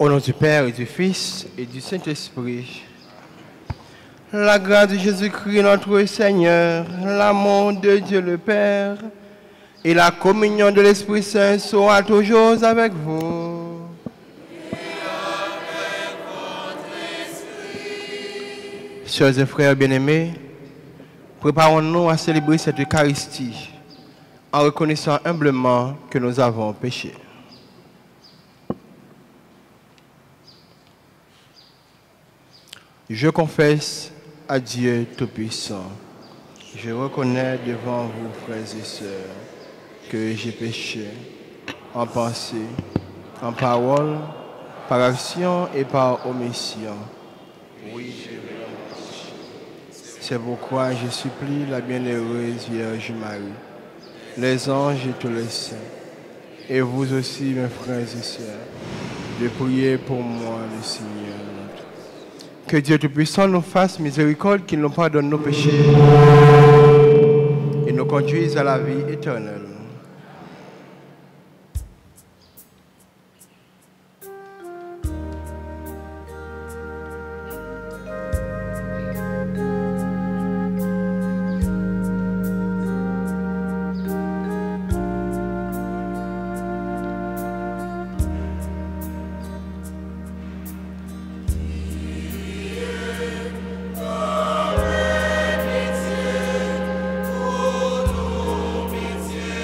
Au nom du Père et du Fils et du Saint-Esprit. La grâce de Jésus-Christ notre Seigneur, l'amour de Dieu le Père et la communion de l'Esprit Saint soient toujours avec vous. Et avec votre esprit. Chers et frères bien-aimés, préparons-nous à célébrer cette Eucharistie en reconnaissant humblement que nous avons péché. Je confesse à Dieu Tout-Puissant, je reconnais devant vous, frères et sœurs, que j'ai péché en pensée, en parole, par action et par omission. Oui, j'ai vraiment péché. C'est pourquoi je supplie la bienheureuse Vierge Marie, les anges et tous les saints, et vous aussi, mes frères et sœurs, de prier pour moi, le Seigneur. Que Dieu Tout-Puissant nous fasse miséricorde, qu'il nous pardonne nos péchés et nous conduise à la vie éternelle. Pitié,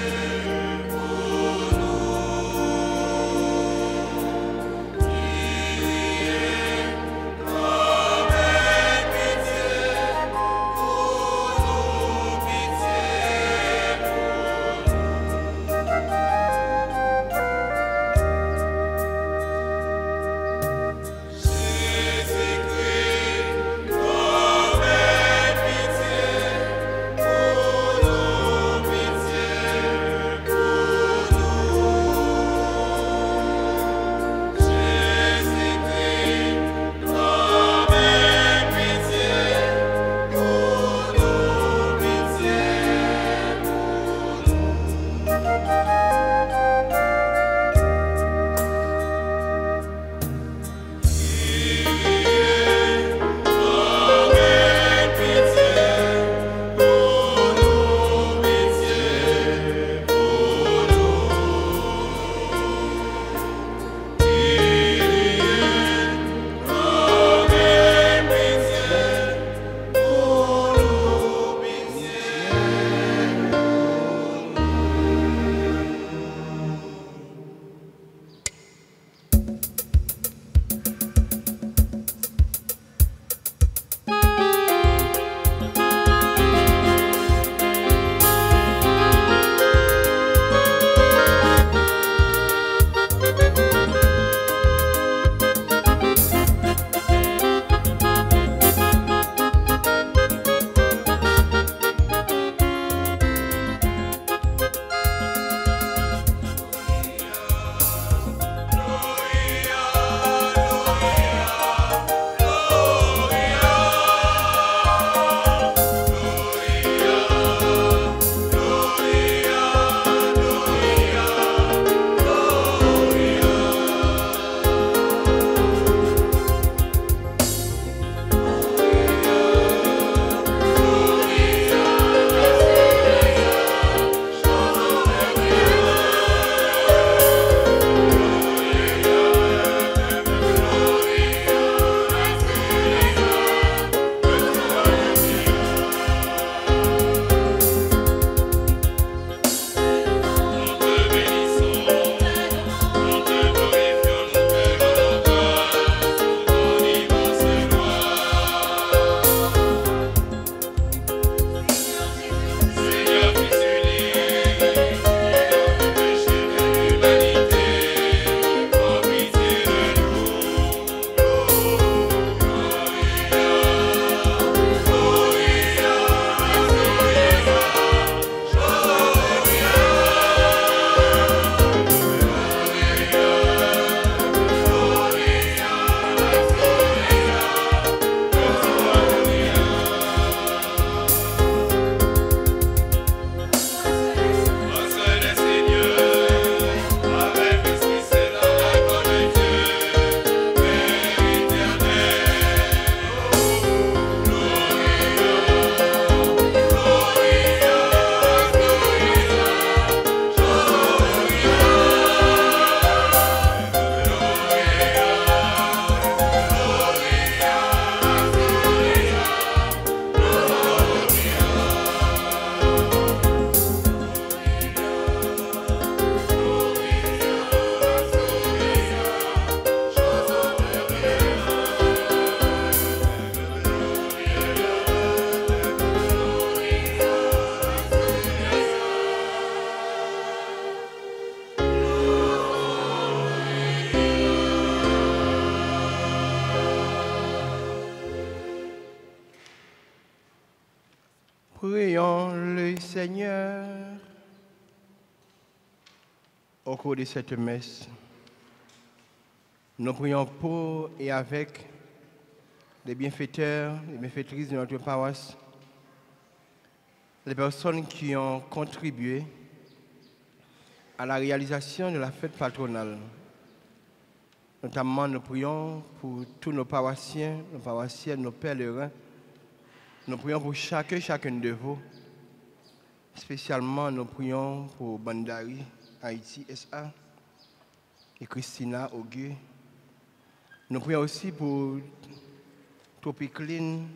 Prions le Seigneur. Au cours de cette messe, nous prions pour et avec les bienfaiteurs, les bienfaitrices de notre paroisse, les personnes qui ont contribué à la réalisation de la fête patronale. Notamment, nous prions pour tous nos paroissiens, nos paroissiennes, nos pèlerins. Nous prions pour chacune de vous. Spécialement, nous prions pour Bandari, Haïti SA et Christina Augué. Nous prions aussi pour Tropicline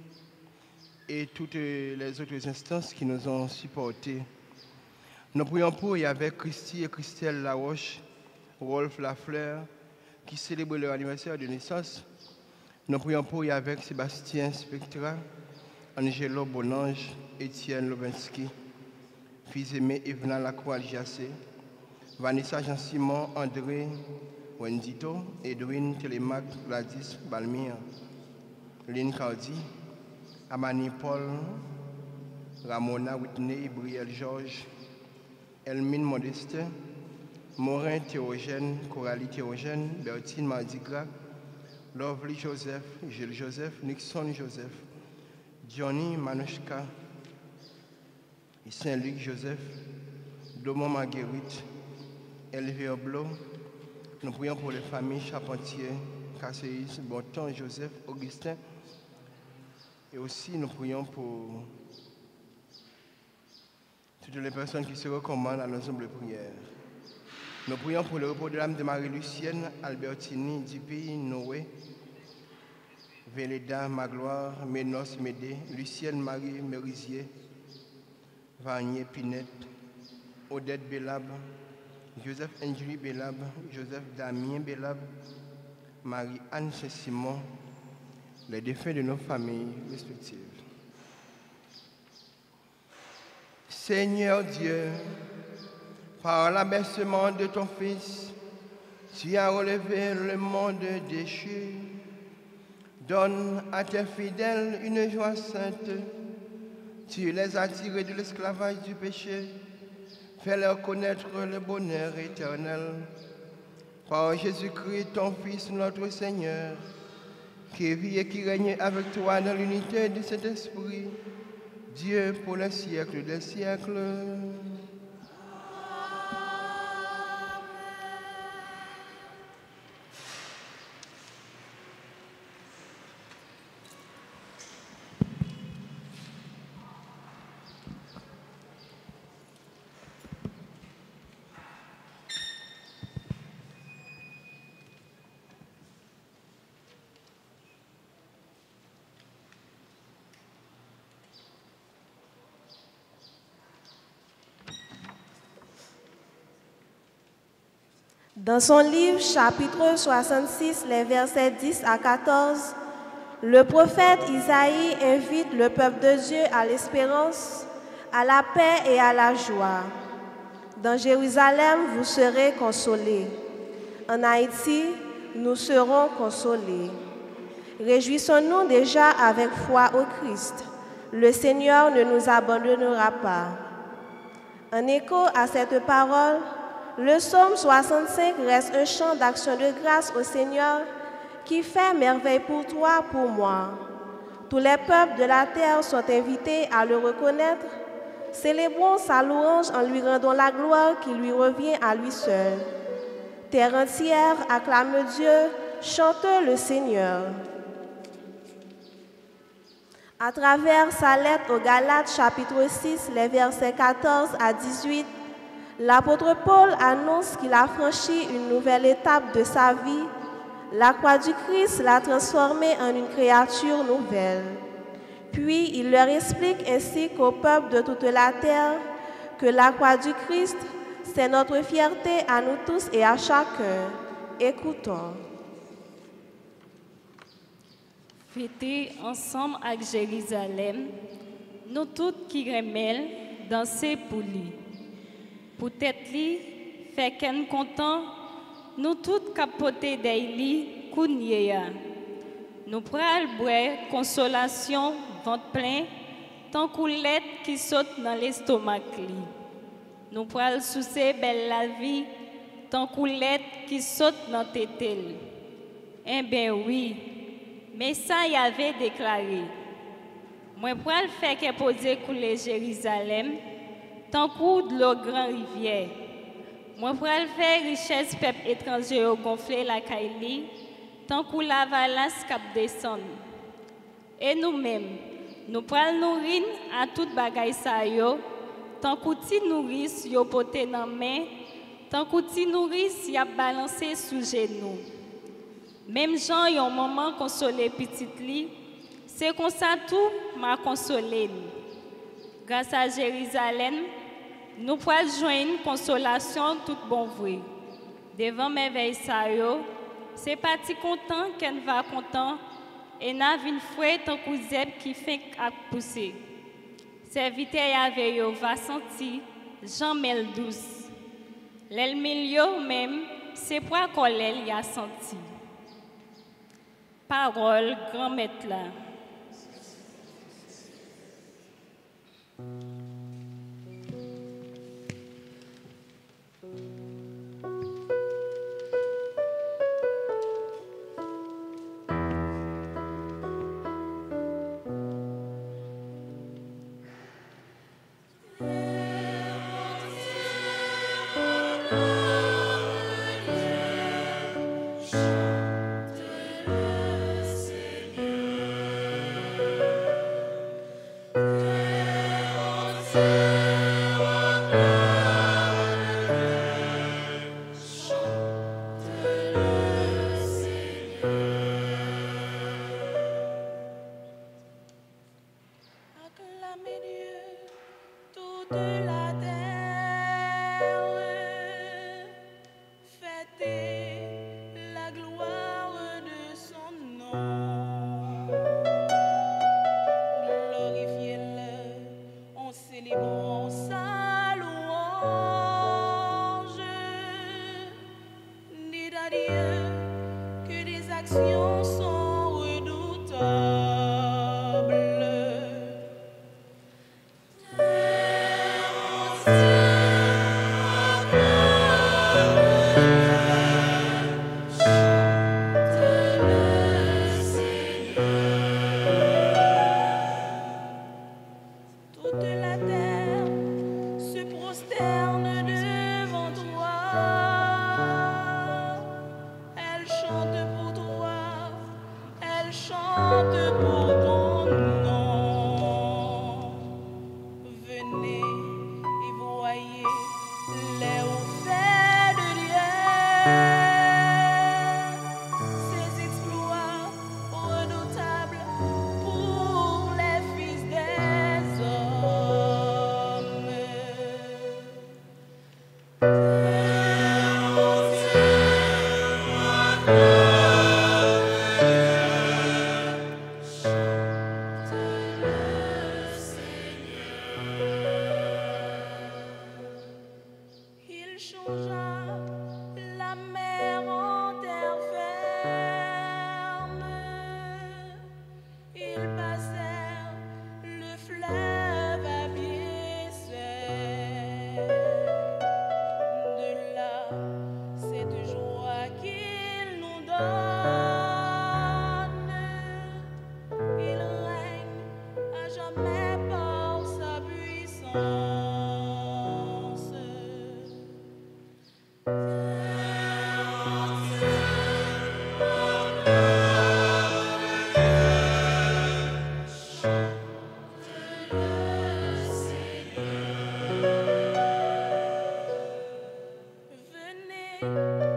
et toutes les autres instances qui nous ont supportés. Nous prions pour et avec Christy et Christelle Laroche, Rolf Lafleur, qui célèbrent leur anniversaire de naissance. Nous prions pour et avec Sébastien Spectra, Angelo Bonange, Étienne Lovinsky, fils aimé Evna Lacroix-Giassé, Vanessa Jean-Simon, André Wendito, Edwin Télémac, Gladys Balmire, Lynn Cardi, Amani Paul, Ramona Whitney, Brielle Georges, Elmine Modeste, Morin Théogène, Coralie Théogène, Bertine Mardigra, Lovely Joseph, Gilles Joseph, Nixon Joseph, Johnny Manushka, Saint-Luc Joseph, Domon Marguerite, Elvire Blo. Nous prions pour les familles Charpentier, Casséis, Bonton, Joseph, Augustin. Et aussi nous prions pour toutes les personnes qui se recommandent à l'ensemble de prières. Nous prions pour le repos de l'âme de Marie-Lucienne, Albertini, Dipi, Noé, Véleda, Magloire, Ménos, Médé, Lucienne Marie Merisier, Vanier Pinette, Odette Bélab, Joseph Anjuli Bélab, Joseph Damien Bélab, Marie-Anne Saint-Simon, les défunts de nos familles respectives. Seigneur Dieu, par l'abaissement de ton Fils, tu as relevé le monde déchu. Donne à tes fidèles une joie sainte. Tu les as tirés de l'esclavage du péché. Fais-leur connaître le bonheur éternel. Par Jésus-Christ, ton Fils, notre Seigneur, qui vit et qui règne avec toi dans l'unité de cet esprit, Dieu pour les siècles des siècles. Dans son livre, chapitre 66, les versets 10 à 14, le prophète Isaïe invite le peuple de Dieu à l'espérance, à la paix et à la joie. Dans Jérusalem, vous serez consolés. En Haïti, nous serons consolés. Réjouissons-nous déjà avec foi au Christ. Le Seigneur ne nous abandonnera pas. En écho à cette parole, le psaume 65 reste un chant d'action de grâce au Seigneur qui fait merveille pour toi, pour moi. Tous les peuples de la terre sont invités à le reconnaître. Célébrons sa louange en lui rendant la gloire qui lui revient à lui seul. Terre entière acclame Dieu, chante le Seigneur. À travers sa lettre aux Galates, chapitre 6, les versets 14 à 18, l'apôtre Paul annonce qu'il a franchi une nouvelle étape de sa vie. La croix du Christ l'a transformé en une créature nouvelle. Puis il leur explique ainsi qu'au peuple de toute la terre que la croix du Christ, c'est notre fierté à nous tous et à chacun. Écoutons. Fêter ensemble avec Jérusalem, nous toutes qui remèlent danser pour lui. Peut-être lui, fait qu'en content, nous toutes capoter d'Aili, kounyeya. Nous pral boire consolation, ventre plein, tant coulette qui saute dans l'estomac. Nous pral soucier belle la vie, tant coulette qui saute dans tétel. Eh bien oui, mais ça y avait déclaré. Moi pral faire que poser couler Jérusalem, tant coup de l'eau grand rivière. Moi pral faire richesse peuple étranger au gonfler la caille, tant coup la valasse cap descend. Et nous-mêmes, nous pral nourrir à toute bagaille sa yo, tant qu'outil nourrice yo poté dans main, tant qu'outil nourrice y a balancé sous genou. Même Jean yon maman consolé petite li, c'est comme ça tout m'a consolé. Grâce à Jérusalem, nous pouvons joindre consolation toute bon vrai. Devant merveille sa yo, c'est parti content qu'elle va content et n'a une fouette tant couzeb qui fait à pousser. Serviteur avec yo va sentir Jean Mel douce. L'el milieu même, c'est pour qu'on y a senti. Parole grand maître là.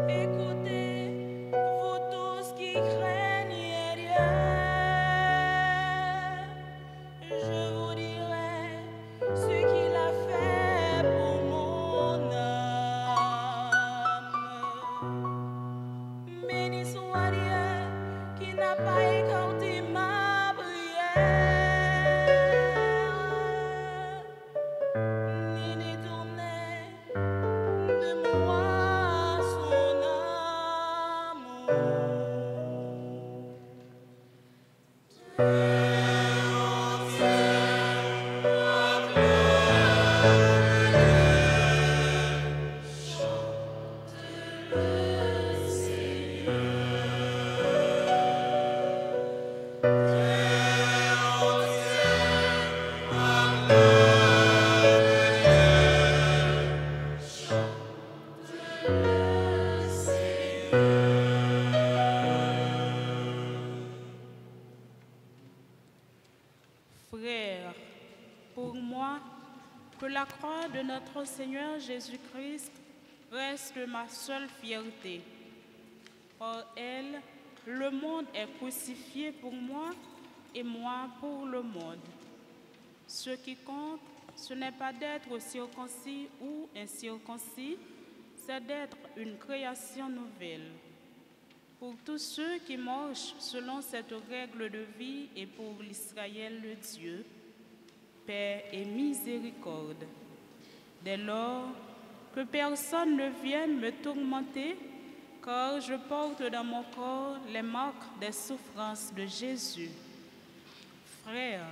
Écoutez, vous tous Frères, pour moi, que la croix de notre Seigneur Jésus-Christ reste ma seule fierté. Par elle, le monde est crucifié pour moi et moi pour le monde. Ce qui compte, ce n'est pas d'être circoncis ou incirconcis, c'est d'être une création nouvelle. Pour tous ceux qui marchent selon cette règle de vie et pour l'Israël de Dieu, paix et miséricorde. Dès lors, que personne ne vienne me tourmenter, car je porte dans mon corps les marques des souffrances de Jésus. Frères,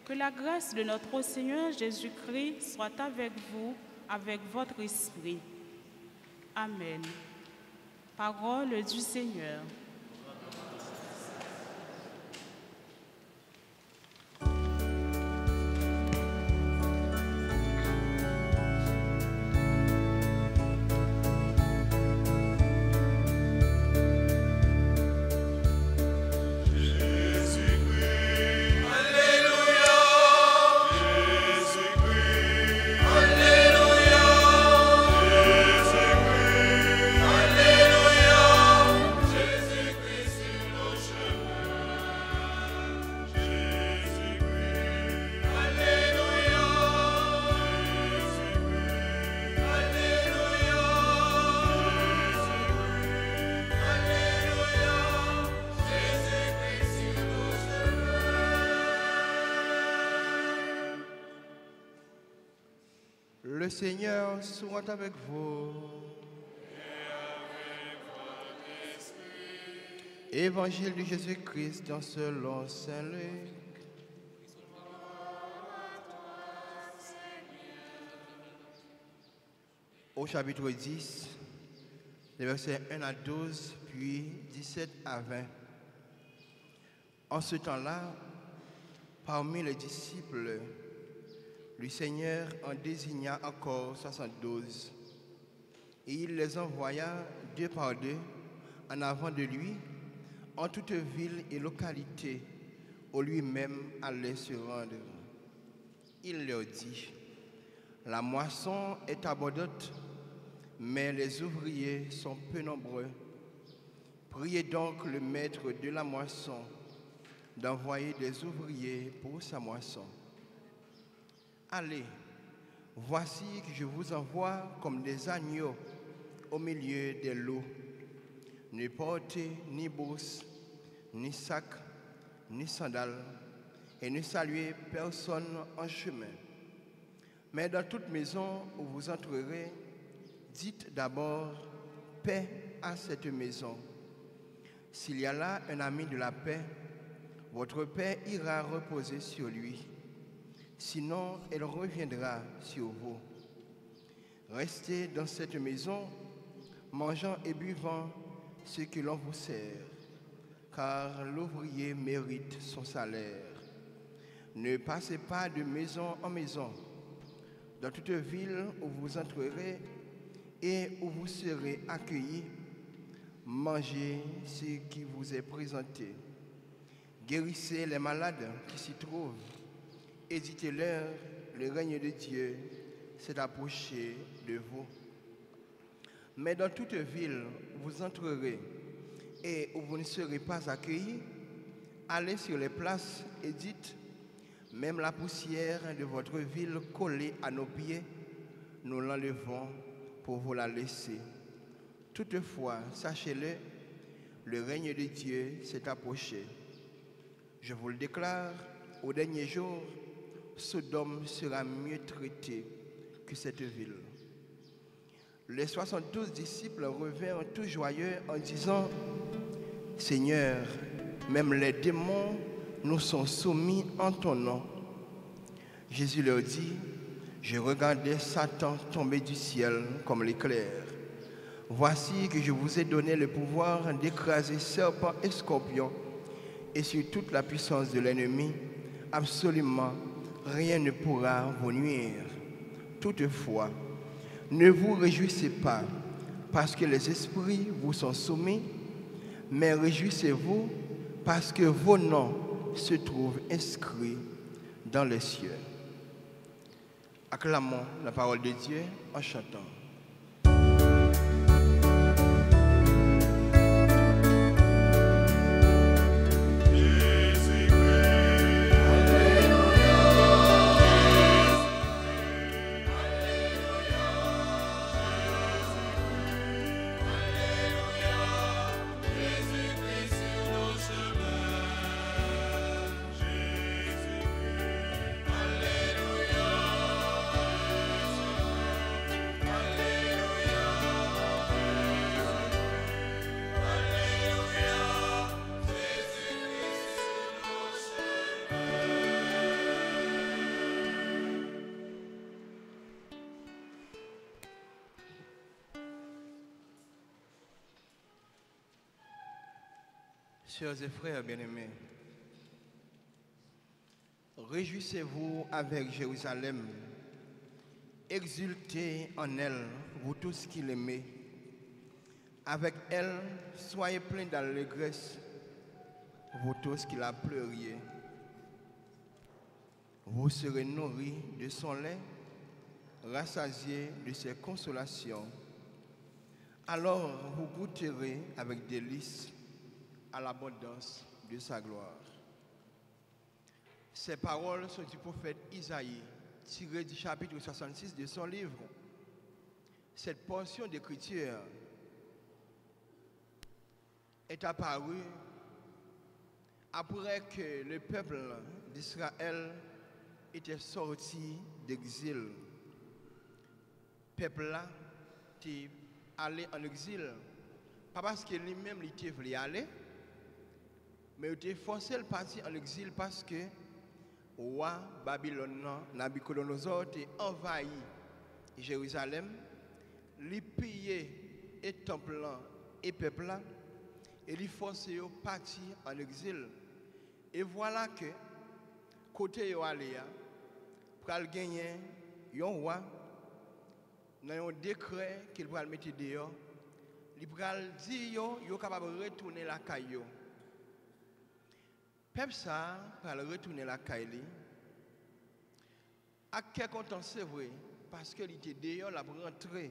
que la grâce de notre Seigneur Jésus-Christ soit avec vous, avec votre esprit. Amen. Parole du Seigneur. Le Seigneur soit avec vous. Évangile de Jésus-Christ selon saint Luc. Au chapitre 10, les versets 1 à 12, puis 17 à 20. En ce temps-là, parmi les disciples, le Seigneur en désigna encore 72, et il les envoya deux par deux en avant de lui, en toute ville et localité où lui-même allait se rendre. Il leur dit, « La moisson est abondante, mais les ouvriers sont peu nombreux. Priez donc le maître de la moisson d'envoyer des ouvriers pour sa moisson. Allez, voici que je vous envoie comme des agneaux au milieu des loups. Ne portez ni bourse, ni sac, ni sandales, et ne saluez personne en chemin. Mais dans toute maison où vous entrerez, dites d'abord paix à cette maison. S'il y a là un ami de la paix, votre paix ira reposer sur lui. Sinon, elle reviendra sur vous. Restez dans cette maison, mangeant et buvant ce que l'on vous sert, car l'ouvrier mérite son salaire. Ne passez pas de maison en maison. Dans toute ville où vous entrerez et où vous serez accueillis, mangez ce qui vous est présenté. Guérissez les malades qui s'y trouvent. Et dites-leur, le règne de Dieu s'est approché de vous. Mais dans toute ville où vous entrerez et où vous ne serez pas accueillis, allez sur les places et dites, même la poussière de votre ville collée à nos pieds, nous l'enlevons pour vous la laisser. Toutefois, sachez-le, le règne de Dieu s'est approché. Je vous le déclare, au dernier jour, Sodome sera mieux traité que cette ville. Les 72 disciples revinrent tout joyeux en disant, « Seigneur, même les démons nous sont soumis en ton nom. » Jésus leur dit, « Je regardais Satan tomber du ciel comme l'éclair. Voici que je vous ai donné le pouvoir d'écraser serpents et scorpions et sur toute la puissance de l'ennemi, absolument rien ne pourra vous nuire. Toutefois, ne vous réjouissez pas parce que les esprits vous sont soumis, mais réjouissez-vous parce que vos noms se trouvent inscrits dans les cieux. Acclamons la parole de Dieu en chantant. Chers et frères bien-aimés, réjouissez-vous avec Jérusalem, exultez en elle, vous tous qui l'aimez. Avec elle, soyez pleins d'allégresse, vous tous qui la pleuriez. Vous serez nourris de son lait, rassasiés de ses consolations. Alors vous goûterez avec délice à l'abondance de sa gloire. Ces paroles sont du prophète Isaïe, tirées du chapitre 66 de son livre. Cette portion d'écriture est apparue après que le peuple d'Israël était sorti d'exil. Le peuple là était allé en exil, pas parce que lui-même il voulait aller, mais il était forcé de partir en exil parce que le roi Babylone, Nabucodonosor, a envahi Jérusalem, il pillé et temple et peuple, et il forcé de partir en exil. Et voilà que, côté de aller, pour gagner un roi, dans un décret qu'il va mettre dehors, il va dire qu'il est capable de retourner la caillou. Peuple ça, pour retourner la caillou, à quel content c'est vrai, parce qu'il était dehors, la rentrée,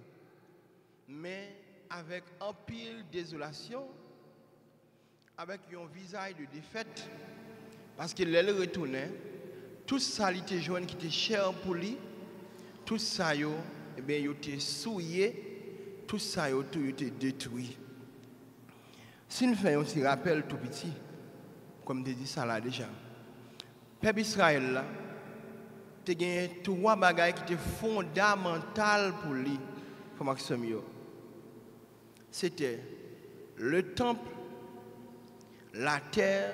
mais avec un pile désolation, avec un visage de défaite, parce qu'il est retourné, tout ça, il était jaune qui était cher pour lui, tout ça, eh bien, il était souillé, tout ça, il était détruit. Si nous faisons un petit rappel tout petit, comme je dis ça là déjà, le peuple Israël là, il y a trois bagages qui étaient fondamentales pour lui, pour Maxime. C'était le temple, la terre,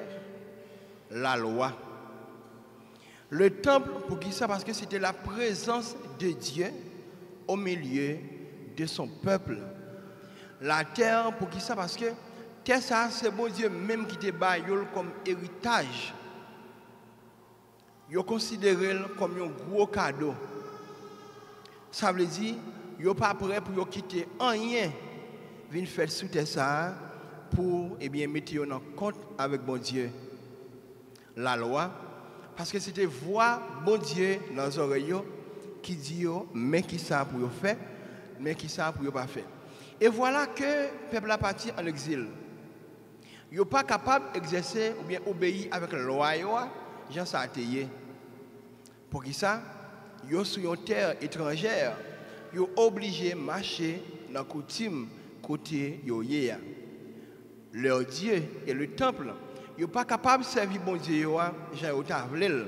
la loi. Le temple, pour qui ça? Parce que c'était la présence de Dieu au milieu de son peuple. La terre, pour qui ça? Parce que terre, ça, c'est bon Dieu même qui te bat comme héritage. Yo considéré comme un gros cadeau. Ça veut dire, yo pas prêt pour quitter rien, venir faire sous terre ça pour mettre en compte avec bon Dieu. La loi, parce que c'était voix bon Dieu dans les oreilles qui dit mais qui ça pour faire, mais qui ça pour pas faire. Et voilà que le peuple a parti en exil. Ils ne sont pas capables d'exercer ou bien obéir avec la loi, Jean ça a été. Pour qui ça? Ils sont sur une terre étrangère, ils sont obligés de marcher dans la coutume côté de leur Dieu et le temple. Ils ne sont pas capables de servir bon Dieu, Jean Otavlel.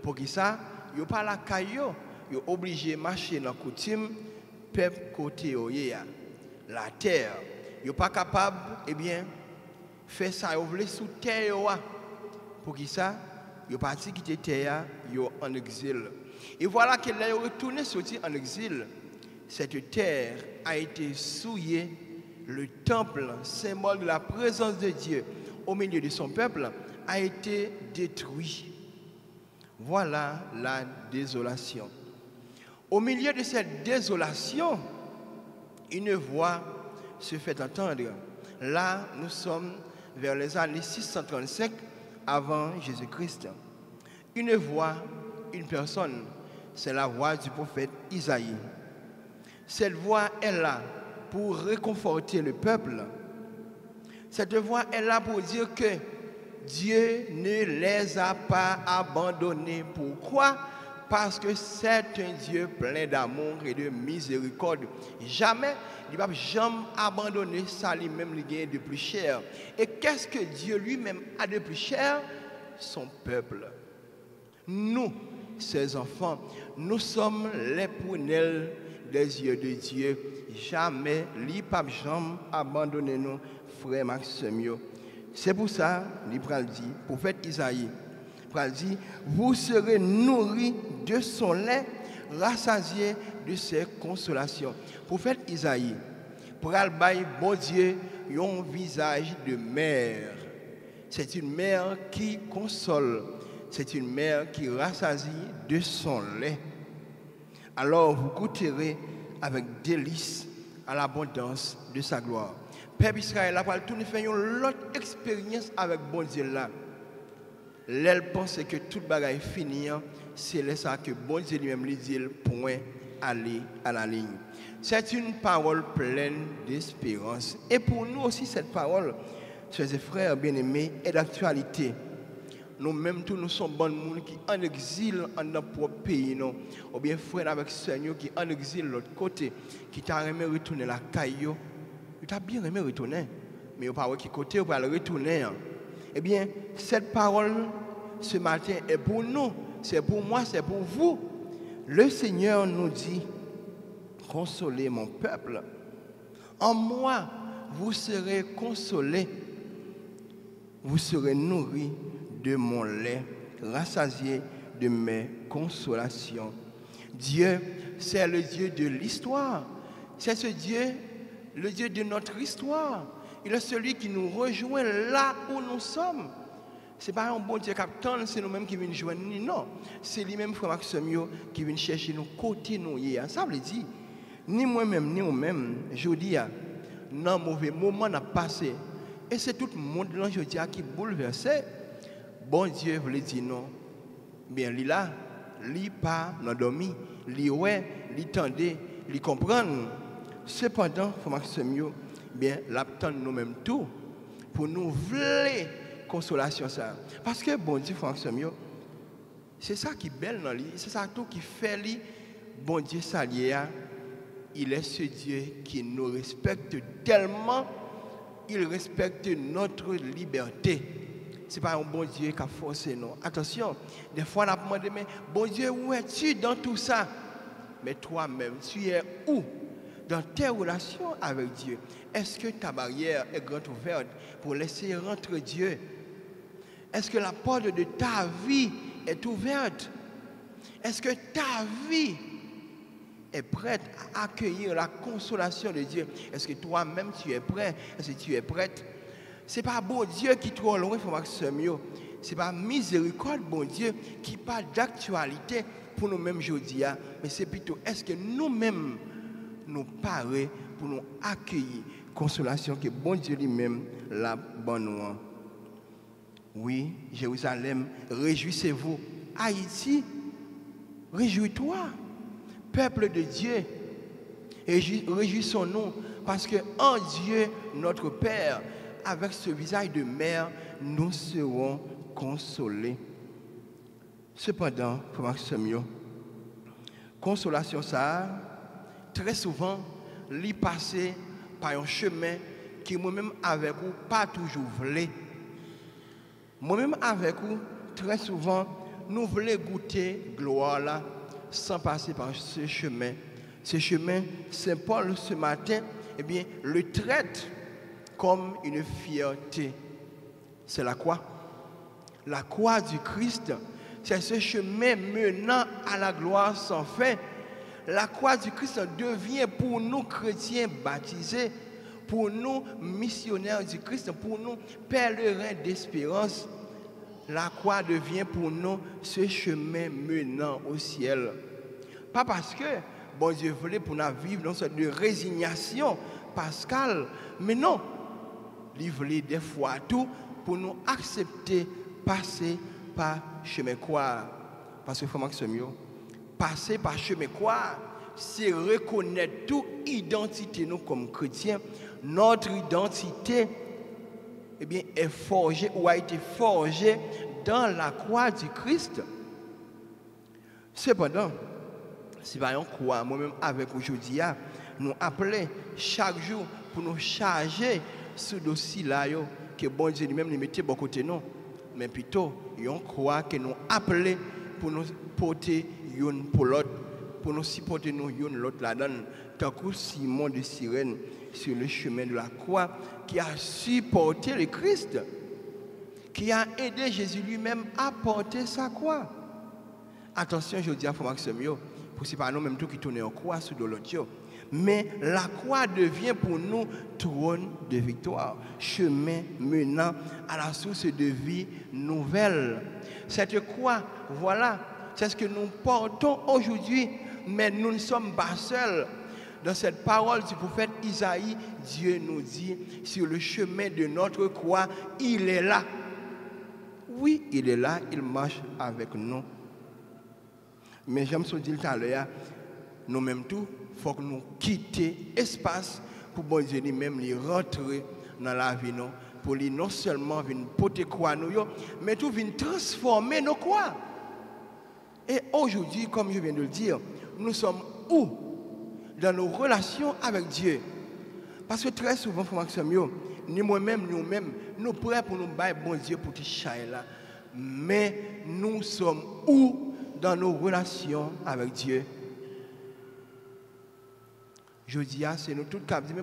Pour qui ça? Ils ne sont pas la caillou, ils sont obligés de marcher dans la coutume peuple côté de la terre. Ils ne sont pas capables, faire ça, ils veulent sous terre. Pour qui ça? Ils sont partis quitter terre, ils sont en exil. Et voilà qu'ils sont retournés sortir en exil. Cette terre a été souillée, le temple, symbole de la présence de Dieu au milieu de son peuple, a été détruit. Voilà la désolation. Au milieu de cette désolation, une voix se fait entendre. Là, nous sommes vers les années 635 avant Jésus-Christ. Une voix, une personne, c'est la voix du prophète Isaïe. Cette voix est là pour réconforter le peuple. Cette voix est là pour dire que Dieu ne les a pas abandonnés. Pourquoi? Parce que c'est un Dieu plein d'amour et de miséricorde. Jamais, il ne va jamais abandonner ça lui-même, lui gagner de plus cher. Et qu'est-ce que Dieu lui-même a de plus cher? Son peuple. Nous, ses enfants, nous sommes les prunelles des yeux de Dieu. Jamais, il ne va jamais abandonner nous, frère Maxime. C'est pour ça, il dit, prophète Isaïe, il dit, vous serez nourris de son lait, rassasiés de ses consolations. Prophète Isaïe, pour albaï, bon Dieu, un visage de mère. C'est une mère qui console. C'est une mère qui rassasie de son lait. Alors vous goûterez avec délice à l'abondance de sa gloire. Peuple Israël a tout fait une autre expérience avec bon Dieu là. Elle pense que toute bagaille est finie, c'est ça que bon Dieu lui-même lui dit point aller à la ligne. C'est une parole pleine d'espérance. Et pour nous aussi, cette parole, chers frères bien-aimés, est d'actualité. Nous-mêmes, tous nous sommes bons monde qui en exil en notre propre pays, non? Ou bien frères avec Seigneur qui en exil de l'autre côté, qui t'a aimé retourner la caillou. Tu as bien aimé retourner, mais il n'y a pas qui côté, on va le retourner. Eh bien, cette parole, ce matin, est pour nous, c'est pour moi, c'est pour vous. Le Seigneur nous dit, consolez mon peuple. En moi, vous serez consolés, vous serez nourris de mon lait, rassasiés de mes consolations. Dieu, c'est le Dieu de l'histoire. C'est ce Dieu, le Dieu de notre histoire. Il est celui qui nous rejoint là où nous sommes. Ce n'est pas un bon Dieu capitaine, c'est nous-mêmes qui venons joindre. Non, c'est lui-même, frère Maxime, qui vient chercher nous côté nous. Ça veut dire, ni moi-même, ni vous-même, je dis, non, mauvais moment n'a passé. Et c'est tout le monde là, je dis, qui bouleversé. Bon Dieu voulait dire non. Bien, lui là, lui pas n'endormi, lui ouais, lui tendait, lui comprendre. Cependant, frère Maxime, bien, l'attend nous-mêmes tout pour nous voler consolation ça. Parce que bon Dieu, frère Maxime, c'est ça qui est belle dans lui, c'est ça tout qui fait lui, bon Dieu s'allier. Il est ce Dieu qui nous respecte tellement, il respecte notre liberté. Ce n'est pas un bon Dieu qui a forcé, non. Attention, des fois on a demandé, mais bon Dieu, où es-tu dans tout ça? Mais toi-même, tu es où? Dans tes relations avec Dieu. Est-ce que ta barrière est grande ouverte pour laisser rentrer Dieu? Est-ce que la porte de ta vie est ouverte? Est-ce que ta vie est prête à accueillir la consolation de Dieu? Est-ce que toi-même tu es prêt? Est-ce que tu es prête? Ce n'est pas bon Dieu qui est trop loin, frère Maxime. Ce n'est pas miséricorde, bon Dieu, qui parle d'actualité pour nous-mêmes aujourd'hui. Mais c'est plutôt, est-ce que nous-mêmes nous parons pour nous accueillir consolation que bon Dieu lui-même la bonne. Oui, Jérusalem, réjouissez-vous. Haïti, réjouis-toi. Peuple de Dieu, réjouissons-nous parce que en Dieu, notre Père, avec ce visage de mère, nous serons consolés. Cependant, frère Maxime, consolation ça, très souvent, l'y passer par un chemin qui moi-même avec vous pas toujours voulez. Moi-même avec vous, très souvent, nous voulons goûter gloire là, sans passer par ce chemin. Ce chemin, Saint Paul ce matin, eh bien, le traite comme une fierté. C'est la croix. La croix du Christ, c'est ce chemin menant à la gloire sans fin. La croix du Christ devient pour nous chrétiens baptisés, pour nous missionnaires du Christ, pour nous pèlerins d'espérance. La croix devient pour nous ce chemin menant au ciel. Pas parce que bon Dieu voulait pour nous vivre dans cette résignation pascal, mais non. Il voulait des fois tout pour nous accepter, passer par chemin quoi. Parce que faut Maxime, passer par chemin quoi, c'est reconnaître toute identité nous comme chrétiens. Notre identité eh bien, est forgée ou a été forgée dans la croix du Christ. Cependant, si par exemple croix, moi-même avec aujourd'hui, nous appelons chaque jour pour nous charger ce dossier-là, que bon Dieu lui-même nous mettait de côté nous. Mais plutôt, on croit que nous appelons pour nous porter une pour l'autre, pour nous supporter nous une l'autre là-dedans. Tant que Simon de Cyrène sur le chemin de la croix, qui a supporté le Christ, qui a aidé Jésus lui-même à porter sa croix. Attention, je dis à Maxime, pour ce pas nous même tout qui tourne en croix sur l'autre. Mais la croix devient pour nous trône de victoire, chemin menant à la source de vie nouvelle. Cette croix, voilà, c'est ce que nous portons aujourd'hui, mais nous ne sommes pas seuls. Dans cette parole du prophète Isaïe, Dieu nous dit, sur le chemin de notre croix, il est là. Oui, il est là, il marche avec nous. Mais j'aime ce dire tout à l'heure, nous-mêmes tout, il faut que nous quittions l'espace pour bon Dieu lui-même rentrer dans la vie, non, pour lui non seulement venir porter croix nous, mais tout venir transformer nos croix. Et aujourd'hui, comme je viens de le dire, nous sommes où? Dans nos relations avec Dieu. Parce que très souvent, ni moi-même, nous-mêmes, nous prêts pour nous battre bon Dieu pour te chailler là. Mais nous sommes où dans nos relations avec Dieu? Je dis, c'est nous tous qui disons, mais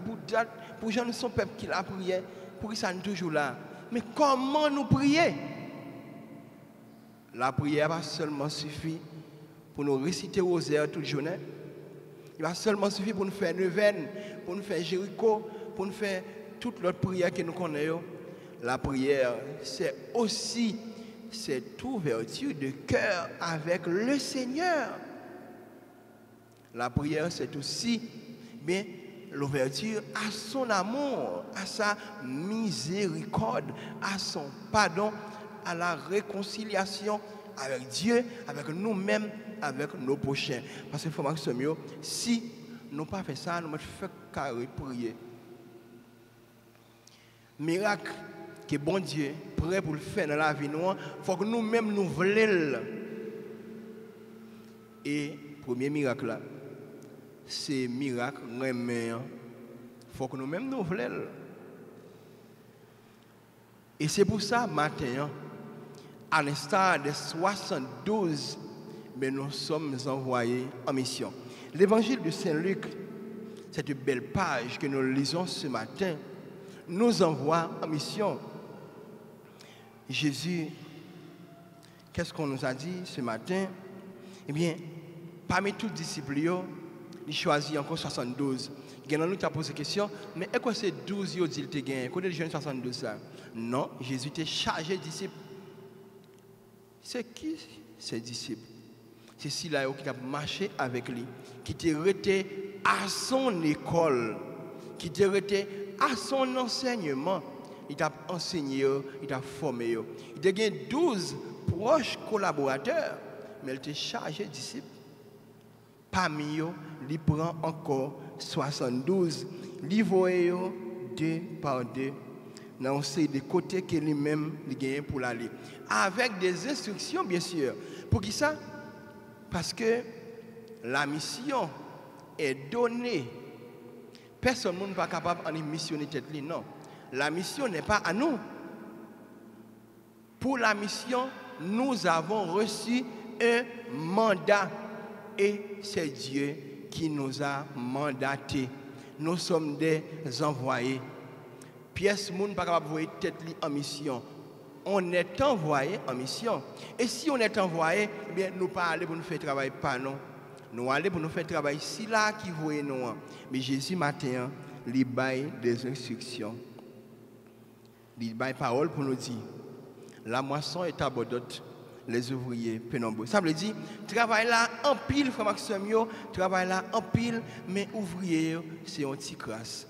pour gens, nous sommes peuple qui l'a prié, pour qu'ils sont toujours là. Mais comment nous prier? La prière va seulement suffire pour nous réciter rosaire toute journée. Il va seulement suffire pour nous faire neuvaine, pour nous faire Jéricho, pour nous faire toute l'autre prière que nous connaissons. La prière, c'est aussi cette ouverture de cœur avec le Seigneur. La prière, c'est aussi bien l'ouverture à son amour, à sa miséricorde, à son pardon, à la réconciliation avec Dieu, avec nous-mêmes, avec nos prochains. Parce que si nous n'avons pas fait ça, nous ne faisons carré prier. Miracle que bon Dieu prêt pour le faire dans la vie, il faut que nous-mêmes nous voulions. Et le premier miracle là, c'est miracle remet. Il faut que nous-mêmes nous voulions. Et c'est pour ça, matin, à l'instar des 72, mais nous sommes envoyés en mission. L'évangile de Saint-Luc, cette belle page que nous lisons ce matin, nous envoie en mission. Jésus, qu'est-ce qu'on nous a dit ce matin? Eh bien, parmi tous les disciples, il choisit encore 72. Il nous a posé la question, mais est-ce que c'est 12 qui ont dit qu'il y a côté de 72 ça? Non, Jésus était chargé de disciples. C'est qui ces disciples? C'est ceux-là qui ont marché avec lui, qui étaient restés à son école, qui étaient restés à son enseignement. Il t'a enseigné, il t'a formé. Il a 12 proches collaborateurs, mais il était chargé de disciples. Parmi eux, il prend encore 72. Il voit deux par deux. Dans des côtés que lui-même il gagne pour l'aller. Avec des instructions, bien sûr. Pour qui ça? Parce que la mission est donnée. Personne n'est pas capable de missionner tête li, non. La mission n'est pas à nous. Pour la mission, nous avons reçu un mandat. Et c'est Dieu qui nous a mandatés. Nous sommes des envoyés. Pièce moun pas capable voyer tête li en mission. On est envoyé en mission. Et si on est envoyé, eh bien nous pas aller pour nous faire travail pas non. Nous aller pour nous faire travail si là qui voyait nous. Mais Jésus matin, il baille des instructions. Il baille parole pour nous dire la moisson est abondante, les ouvriers peu nombreux. Ça veut dire travail là en pile frère Maxime, travail là en pile mais ouvrier c'est un petit crasse.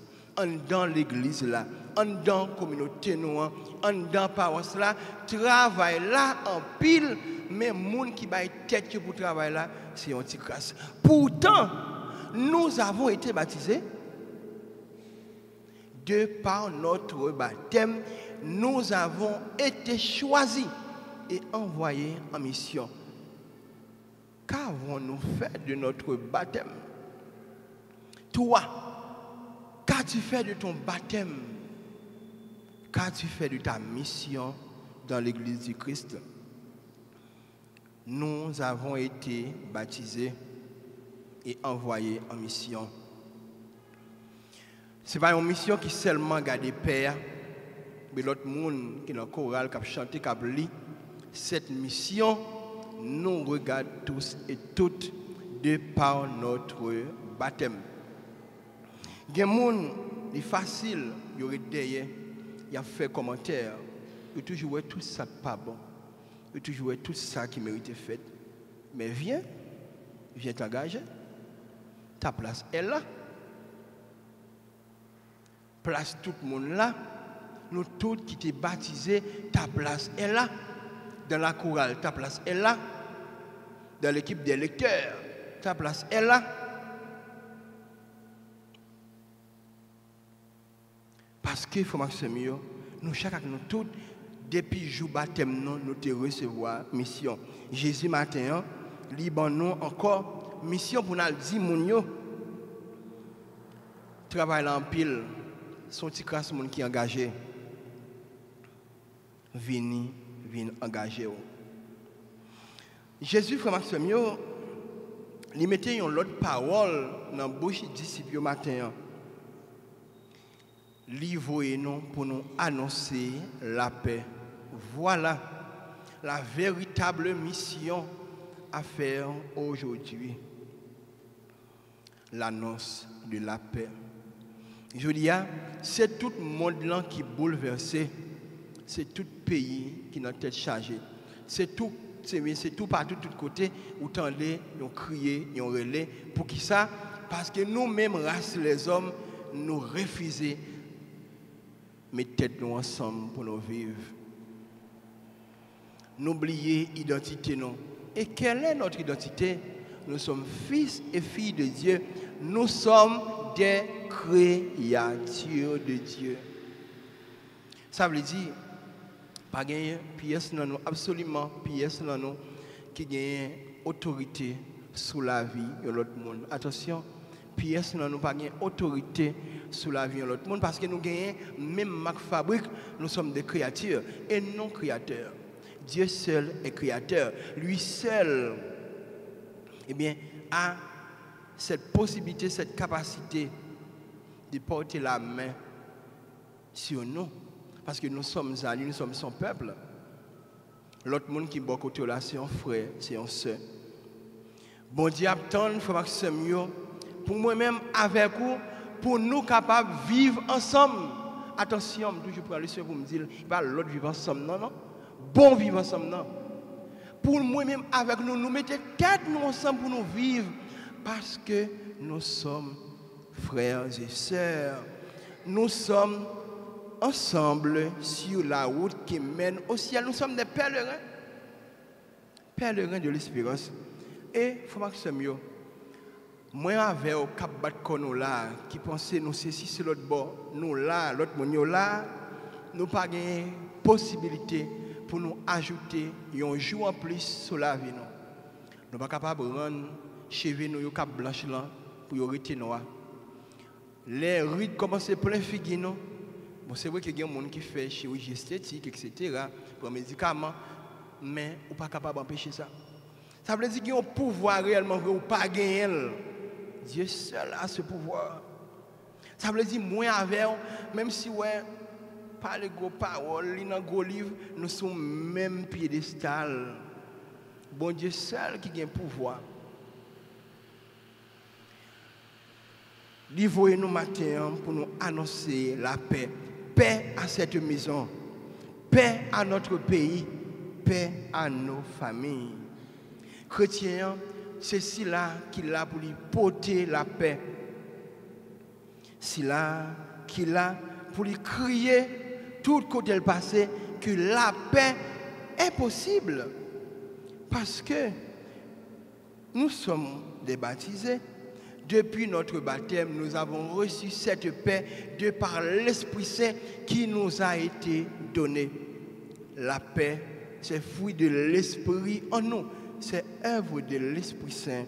dans l'église là, dans la communauté nous, dans la paroisse là, travail là en pile, mais moun qui baille tête pour travail là, c'est un petit crasse. Pourtant, nous avons été baptisés de par notre baptême, nous avons été choisis et envoyés en mission. Qu'avons-nous fait de notre baptême? Toi, qu'as-tu fait de ton baptême? Qu'as-tu fait de ta mission dans l'église du Christ? Nous avons été baptisés et envoyés en mission. Ce n'est pas une mission qui seulement garde Père, mais l'autre monde qui est dans le choral, qui a chanté, qui a lu. Cette mission nous regarde tous et toutes de par notre baptême. Il y a des gens qui sont faciles, ils ont derrière, ils ont fait commentaire, ils ont toujours tout ça pas bon, ils ont toujours tout ça qui mérite fait. Mais viens t'engager. Ta place est là. Place tout le monde là. Nous tous qui t'es baptisés, ta place est là. Dans la chorale, ta place est là. Dans l'équipe des lecteurs, ta place est là. Parce que, faut Maxime, nous, chacun, nous tous, depuis le jour baptême, nous te recevoir mission. Jésus matin, liban nous encore, mission pour nous dire, mon travail en pile, son petit crasse monde qui est engagé. Vini engagé. Jésus, frère Maxime, il mettait une autre parole dans la bouche des disciples matin. Livre nous pour nous annoncer la paix. Voilà la véritable mission à faire aujourd'hui. L'annonce de la paix. Je dis, c'est tout le monde qui est bouleversé. C'est tout pays qui est dans tête chargée. C'est tout partout, de tous côtés, où tendez, ils crié, ils relais. Pour qui ça? Parce que nous-mêmes, race les hommes, nous refusons mettre tête nous ensemble pour nous vivre. N'oubliez l'identité non. Et quelle est notre identité? Nous sommes fils et filles de Dieu. Nous sommes des créatures de Dieu. Ça veut dire, pas gagner pièce dans nous, absolument pièce dans nous, qui gagne autorité sur la vie de l'autre monde. Attention, pièce dans nous, pas gagner autorité sur la vie de l'autre monde, parce que nous gagnons, même marque fabrique, nous sommes des créatures et non créateurs. Dieu seul est créateur. Lui seul, eh bien, a cette possibilité, cette capacité de porter la main sur nous. Parce que nous sommes alliés, nous sommes son peuple. L'autre monde qui est bon côté là, c'est un frère, c'est un soeur. Bon Dieu, attend, frère Maxime, pour moi-même, avec vous, pour nous capables de vivre ensemble. Attention, toujours pour aller sur vous me dire, pas l'autre vivre ensemble, non. Bon vivre ensemble, non. Pour moi-même, avec nous, nous mettons tête nous ensemble pour nous vivre. Parce que nous sommes frères et sœurs. Nous sommes ensemble sur la route qui mène au ciel. Nous sommes des pèlerins. Pèlerins de l'espérance. Et, il faut que mieux. Moi, avec au cap Batkono là, qui pensait nous ceci sur l'autre bord, nous là, l'autre monde là, nous pas de possibilité pour nous ajouter un jour en plus sur la vie. Nous ne sommes pas capables de rendre cheveux nous cap blanche là pour arrêter noir. Les rides commencent plein figues nous. Bon, c'est vrai qu'il y a des gens qui font chirurgie esthétique, etc., pour médicaments, mais on n'est pas capable d'empêcher ça. Ça veut dire qu'il y a un pouvoir réellement vrai ou pas gagner. Dieu seul a ce pouvoir. Ça veut dire moi avec, même si ouais, pas les gros paroles, les gros livres, nous sommes même piédestal. Bon Dieu seul qui a un pouvoir. Livrez-nous matin pour nous annoncer la paix. Paix à cette maison, paix à notre pays, paix à nos familles. Chrétiens, c'est cela qui l'a pour lui porter la paix. C'est là qui là pour lui crier tout côté le passé que la paix est possible. Parce que nous sommes des baptisés. Depuis notre baptême, nous avons reçu cette paix de par l'Esprit Saint qui nous a été donné. La paix, c'est fruit de l'Esprit en nous. C'est œuvre de l'Esprit Saint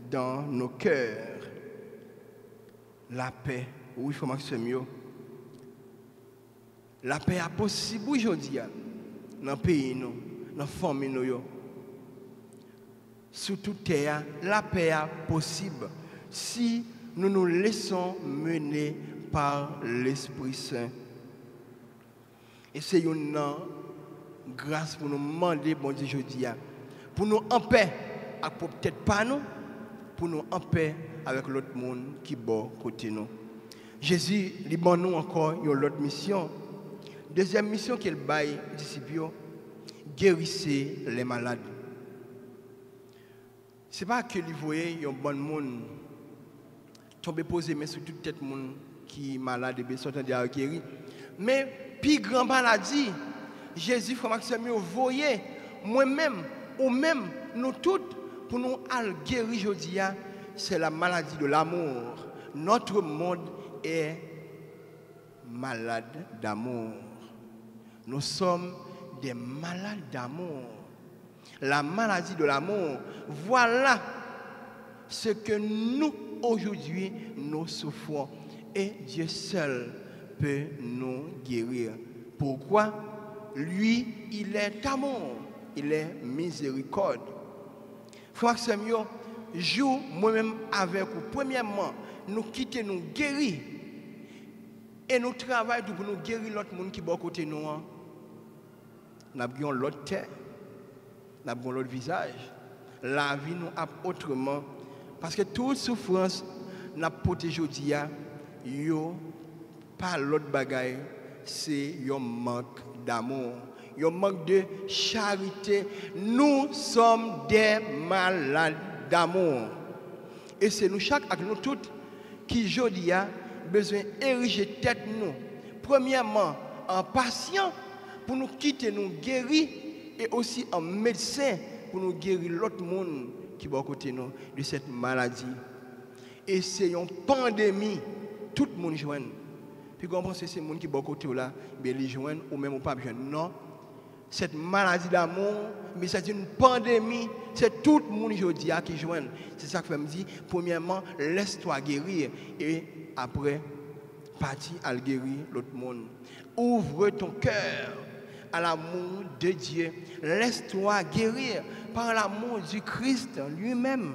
dans nos cœurs. La paix, oui, il faut mieux. La paix est possible aujourd'hui dans le pays, dans la famille. Sur toute terre, la paix est possible si nous nous laissons mener par l'Esprit Saint. Et c'est une grâce pour nous demander, bon Dieu, aujourd'hui, pour nous en paix, peut-être pas nous, pour nous en paix avec l'autre monde qui est bon côté nous. Jésus, il bon nous encore une autre mission. Deuxième mission qu'il baille disciples, guérissez les malades. Ce n'est pas que vous voyez un bon monde tomber posé mais sur toute tête monde qui est malade et bien sortant de guéri. Mais puis grand maladie, Jésus frère Maxime voyez moi-même ou même nous toutes pour nous guérir aujourd'hui, c'est la maladie de l'amour. Notre monde est malade d'amour. Nous sommes des malades d'amour. La maladie de l'amour, voilà ce que nous, aujourd'hui, nous souffrons. Et Dieu seul peut nous guérir. Pourquoi? Lui, il est amour, il est miséricorde. Frère Samuel, joue moi-même avec vous. Premièrement, nous quitter, nous guérir. Et nous travaillons pour nous guérir l'autre monde qui est à côté de nous. Nous avons l'autre terre. Nous avons l'autre visage. La vie nous a autrement. Parce que toute souffrance n'a pas protégé aujourd'hui. Pas l'autre bagaille, c'est un manque d'amour. Un manque de charité. Nous sommes des malades d'amour. Et c'est nous, chaque avec nous toutes, qui aujourd'hui a besoin d'ériger tête nous. Premièrement, en patient pour nous quitter, nous guérir. Et aussi en médecin pour nous guérir l'autre monde qui est à côté de nous de cette maladie. Et c'est une pandémie, tout le monde joue. Puis quand on pense que c'est le monde qui est à côté de là, ils joignent ou même pas besoin. Non, cette maladie d'amour, mais c'est une pandémie, c'est tout le monde aujourd'hui qui joue. C'est ça que je me dis, premièrement, laisse-toi guérir et après, partir à guérir l'autre monde. Ouvre ton cœur à l'amour de Dieu. Laisse-toi guérir par l'amour du Christ lui-même.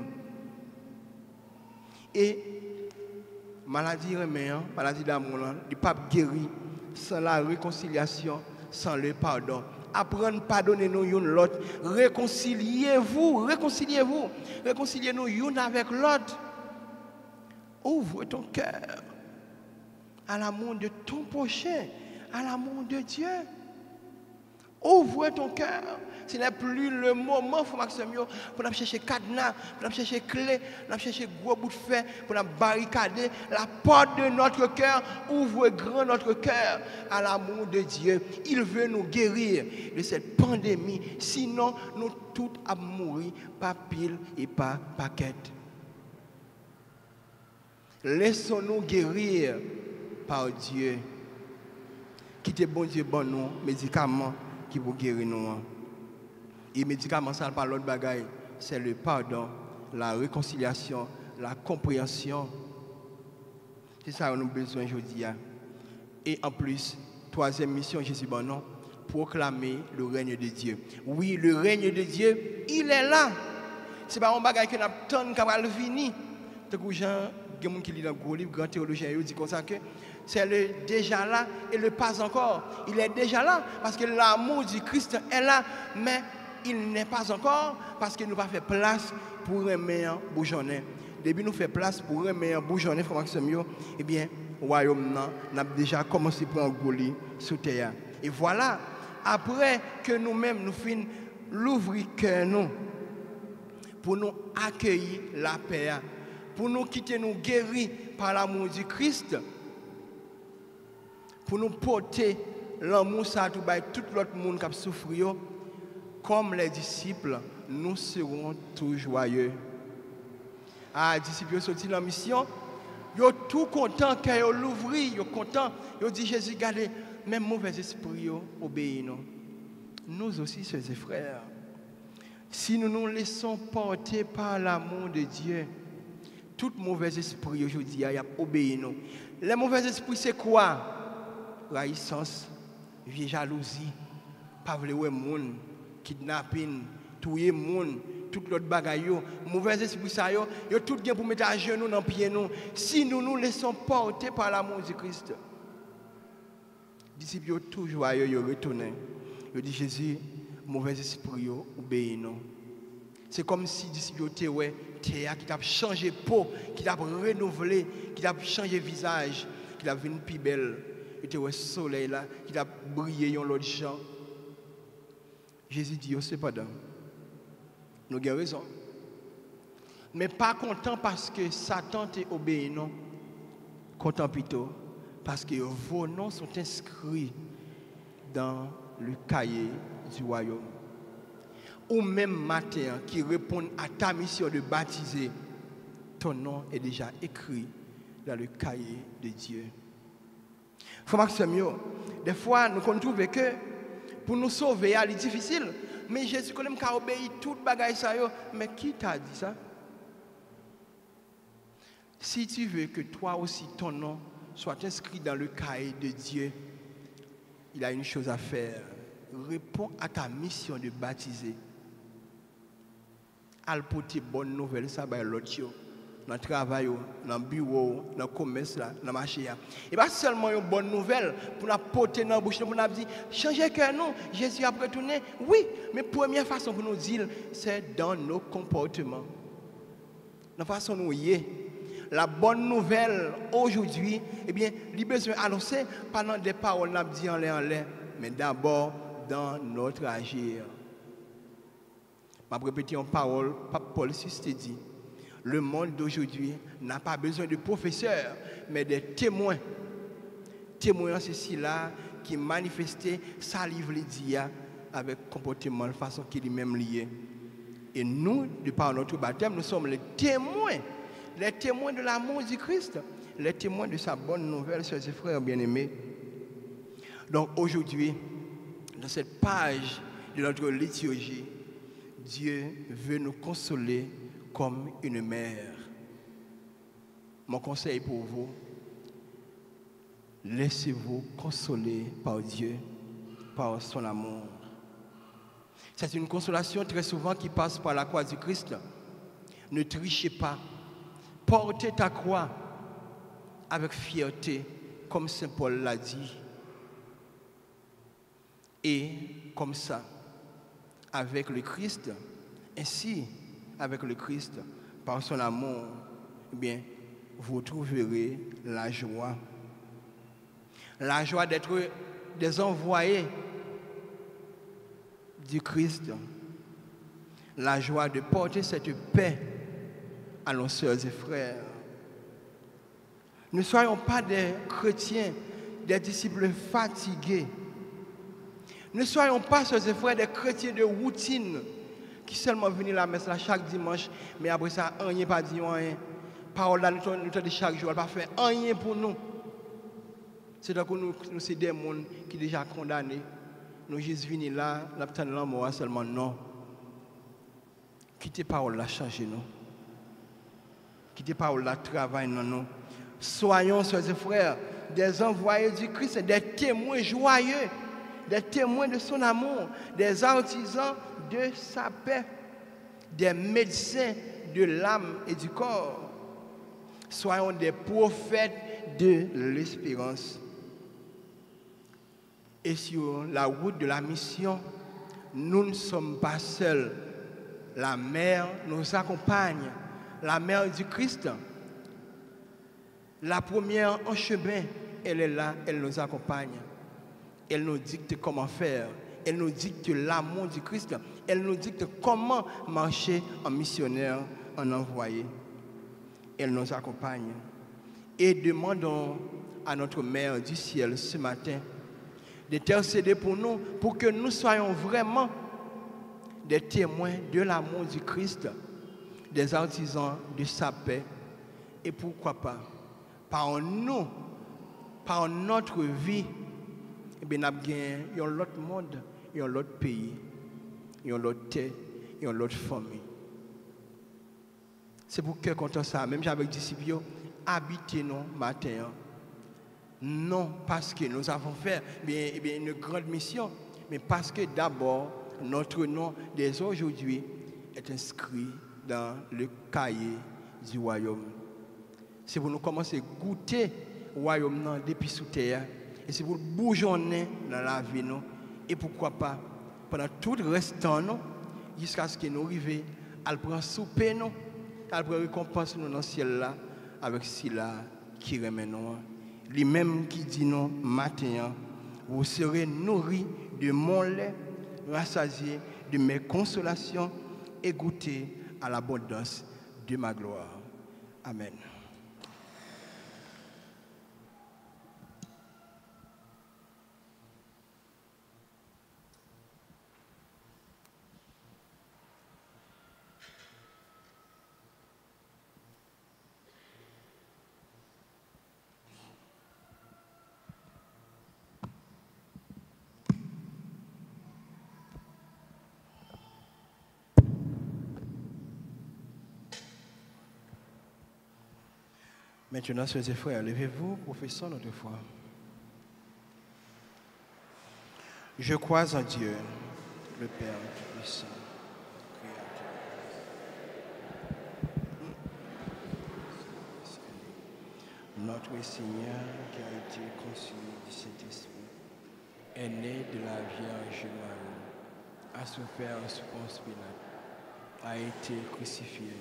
Et maladie maladie d'amour, il ne peut pas guérir sans la réconciliation, sans le pardon. Apprendre à pardonner nous l'autre. Réconciliez-vous, réconciliez-vous. Réconciliez-nous l'un avec l'autre. Ouvre ton cœur à l'amour de ton prochain, à l'amour de Dieu. Ouvre ton cœur. Ce n'est plus le moment, pour nous chercher cadenas, pour nous chercher clé, pour nous chercher gros bout de fer, pour nous barricader la porte de notre cœur. Ouvre grand notre cœur à l'amour de Dieu. Il veut nous guérir de cette pandémie. Sinon, nous tous allons mourir par pile et par paquette. Laissons-nous guérir par Dieu. Quittez bon Dieu, bon nous, médicaments qui vous guérir nous. Et médicaments, ça pas l'autre bagaille, c'est le pardon, la réconciliation, la compréhension. C'est ça que nous avons besoin aujourd'hui. Et en plus, troisième mission, Jésus bon non, proclamer le règne de Dieu. Oui, le règne de Dieu, il est là. C'est pas un bagaille que nous attendons quand il finit. Tant que Jean, il y a des gens qui lisent dans le gros livre, grand théologien, il dit comme ça que c'est le déjà là et le pas encore. Il est déjà là parce que l'amour du Christ est là, mais il n'est pas encore parce que nous n'avons pas fait place pour un meilleur bourgeonnet. Depuis nous faisons place pour un meilleur bourgeonnet, eh bien, le royaume n'a déjà commencé à prendre goli sous terre. Et voilà, après que nous-mêmes nous finissons l'ouvrir cœur nous pour nous accueillir la paix, pour nous quitter nous guérir par l'amour du Christ. pour nous porter l'amour ça tout by tout l'autre monde qui a souffert, comme les disciples, nous serons tout joyeux. Ah, les disciples sont sortis en mission, ils sont tout contents quand ils l'ouvrent, ils sont contents, ils disent Jésus, regardez, même mauvais esprit obéissent nous. Nous aussi, chers et frères, si nous nous laissons porter par l'amour de Dieu, tout mauvais esprit aujourd'hui a obéi nous. Les mauvais esprits, c'est quoi? Raïssance, vieille jalousie, pas vouloir monde, kidnapping, tuer monde, tout l'autre bagaille, mauvais esprit ça yo tout bien pour mettre à genoux dans pied nous. Si nous nous laissons porter par l'amour de Christ, disciples toujours yo retourner. Yo dit Jésus, mauvais esprit yo obéit nous. C'est comme si disciples étaient ouais, terre qui t'a changé peau, qui t'a renouvelé, qui t'a changé visage, qui t'a vu plus belle. Et le soleil là, qui a brillé dans l'autre champ. Jésus dit, cependant, nous avons raison. Mais pas content parce que Satan t'est obéi, non. Content plutôt parce que vos noms sont inscrits dans le cahier du royaume. Ou même matin qui répond à ta mission de baptiser, ton nom est déjà écrit dans le cahier de Dieu. Frère Maxime, des fois, nous trouvons que pour nous sauver, c'est difficile. Mais Jésus, quand même, a obéi tout le bagage. Mais qui t'a dit ça? Si tu veux que toi aussi, ton nom soit inscrit dans le cahier de Dieu, il a une chose à faire. Réponds à ta mission de baptiser. Al porter bonne nouvelle, ça va l'autre. Dans le travail, dans le bureau, dans le commerce, dans le marché. Et pas seulement une bonne nouvelle pour nous porter dans la bouche, pour nous dire, changez cœur, non, Jésus a retourné. Oui, mais la première façon pour nous dire, c'est dans nos comportements. La façon dont nous y est. La bonne nouvelle aujourd'hui, eh bien, il besoin d'annoncer pendant des paroles, nous dit en l'air, mais d'abord dans notre agir. Je vais répéter une parole, Pape Paul VI dit. Le monde d'aujourd'hui n'a pas besoin de professeurs, mais de témoins. Témoins, c'est ceux-là qui manifestent sa livre dia avec comportement, de façon qui est même lié. Et nous, de par notre baptême, nous sommes les témoins de l'amour du Christ, les témoins de sa bonne nouvelle, chers et frères bien-aimés. Donc aujourd'hui, dans cette page de notre liturgie, Dieu veut nous consoler comme une mère. Mon conseil pour vous, laissez-vous consoler par Dieu, par son amour. C'est une consolation très souvent qui passe par la croix du Christ. Ne trichez pas. Portez ta croix avec fierté, comme Saint Paul l'a dit. Et comme ça, avec le Christ, ainsi avec le Christ, par son amour, eh bien, vous trouverez la joie. La joie d'être des envoyés du Christ. La joie de porter cette paix à nos sœurs et frères. Ne soyons pas des chrétiens, des disciples fatigués. Ne soyons pas, sœurs et frères, des chrétiens de routine qui seulement viennent à la messe là chaque dimanche, mais après ça, rien pas dit rien. Parole là, nous de chaque jour, elle pas fait rien pour nous. C'est donc nous c'est des gens qui sont déjà condamnés. Nous juste venus là, nous la mort seulement non. Quittez parole là, changez nous. Quittez parole là, travaillez dans nous. Soyons, sœurs et frères, des envoyés du Christ, des témoins joyeux, des témoins de son amour, des artisans de sa paix, des médecins de l'âme et du corps. Soyons des prophètes de l'espérance. Et sur la route de la mission, nous ne sommes pas seuls. La mère nous accompagne, la mère du Christ. La première en chemin, elle est là, elle nous accompagne. Elle nous dicte comment faire. Elle nous dicte l'amour du Christ. Elle nous dicte comment marcher en missionnaire, en envoyé. Elle nous accompagne. Et demandons à notre Mère du ciel ce matin d'intercéder pour nous, pour que nous soyons vraiment des témoins de l'amour du Christ, des artisans de sa paix, et pourquoi pas, par nous, par notre vie, eh bien, nous avons gagné un autre monde, un autre pays, un autre terre, une autre famille. C'est pour que, quand ça, même avec les disciples, habitez-nous matin. Non parce que nous avons fait une grande mission, mais parce que d'abord, notre nom dès aujourd'hui est inscrit dans le cahier du royaume. C'est pour nous commencer à goûter le royaume depuis sous terre, et c'est pour bourgeonner dans la vie, nous, et pourquoi pas, pendant tout le restant, nous, jusqu'à ce que nous arrivions à prendre souper, nous, à prendre récompense nous dans le ciel là, avec cela qui remet nous. Lui-même qui dit non matin, vous serez nourris de mon lait, rassasiés de mes consolations et goûter à l'abondance de ma gloire. Amen. Maintenant, sœurs et frères, levez-vous, professons notre foi. Je crois en Dieu, le Père Tout-Puissant, Créateur. Notre Seigneur, qui a été conçu du Saint-Esprit, est né de la Vierge Marie, a souffert sous Ponce Pilate, a été crucifié,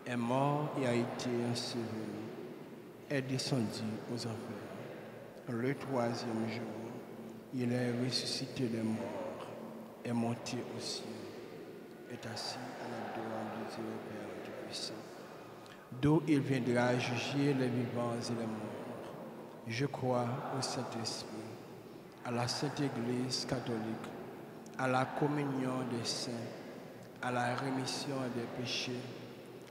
est mort et a été enseveli, est descendu aux enfers. Le troisième jour, il est ressuscité des morts, est monté au ciel, est assis à la droite de Dieu le Père Tout-Puissant, d'où il viendra juger les vivants et les morts. Je crois au Saint-Esprit, à la Sainte Église catholique, à la communion des saints, à la rémission des péchés,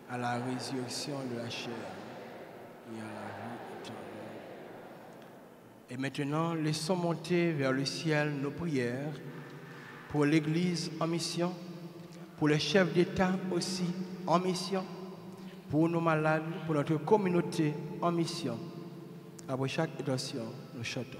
à la résurrection de la chair et à la vie éternelle. Et maintenant, laissons monter vers le ciel nos prières pour l'Église en mission, pour les chefs d'État aussi en mission, pour nos malades, pour notre communauté en mission. Après chaque intention, nous chantons.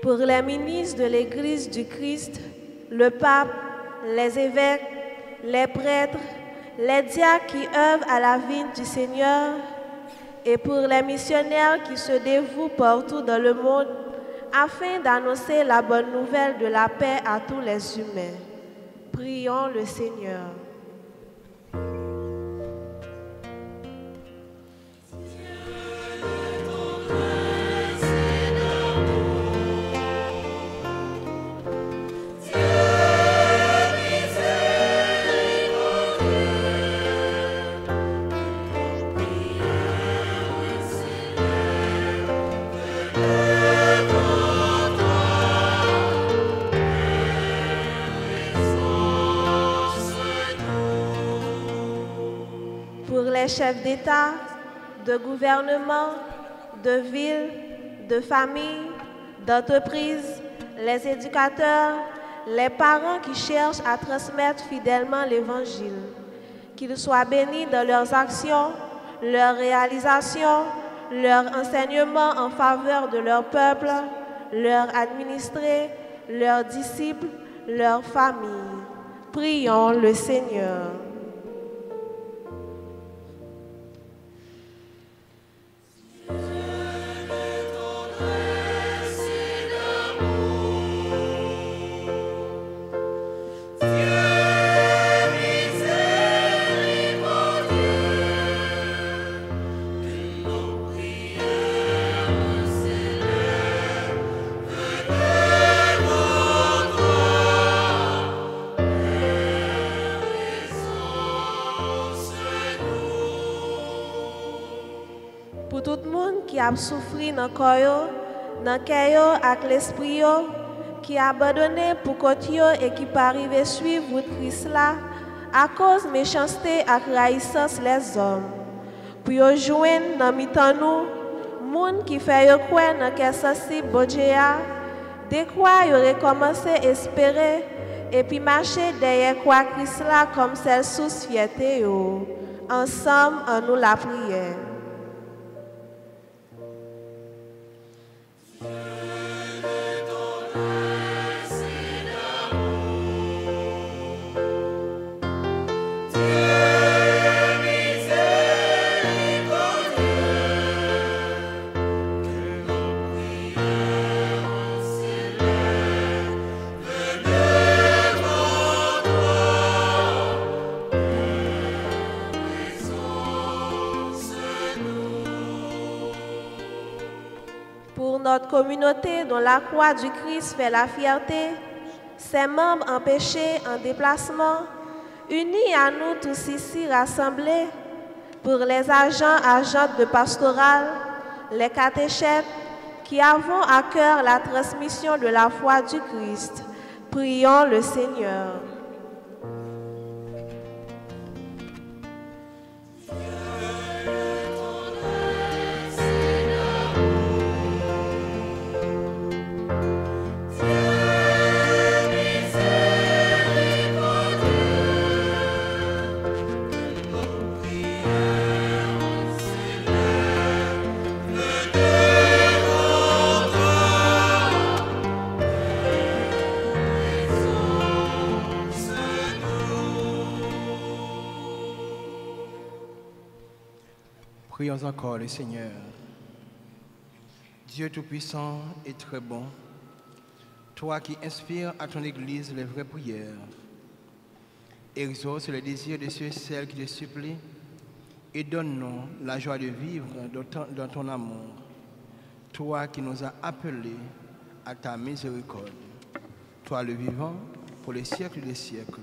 Pour les ministres de l'Église du Christ, le pape, les évêques, les prêtres, les diacres qui œuvrent à la vigne du Seigneur, et pour les missionnaires qui se dévouent partout dans le monde afin d'annoncer la bonne nouvelle de la paix à tous les humains. Prions le Seigneur. Chefs d'État, de gouvernement, de ville, de famille, d'entreprise, les éducateurs, les parents qui cherchent à transmettre fidèlement l'Évangile. Qu'ils soient bénis dans leurs actions, leurs réalisations, leur enseignement en faveur de leur peuple, leurs administrés, leurs disciples, leurs familles. Prions le Seigneur. Pour tout le monde qui a souffert dans le corps, dans le cœur et l'esprit, qui a abandonné pour côté et qui pas arrivé suivre votre Christ là, à cause de méchanceté et raïssance les hommes. Pour vous joindre dans mi-temps nous, monde qui fait croire dans quel sensible bon Dieu a, de quoi vous recommencé à espérer et puis marcher derrière quoi Christ là comme celle sous fierté. Ensemble, en nous la prière. Notre communauté dont la croix du Christ fait la fierté, ses membres empêchés en déplacement, unis à nous tous ici rassemblés, pour les agents de pastoral, les catéchètes qui avons à cœur la transmission de la foi du Christ, prions le Seigneur. Prions encore le Seigneur. Dieu Tout-Puissant et très bon, toi qui inspires à ton Église les vraies prières, exauce le désir de ceux et celles qui te supplient et donne-nous la joie de vivre dans ton amour, toi qui nous as appelés à ta miséricorde, toi le vivant pour les siècles des siècles.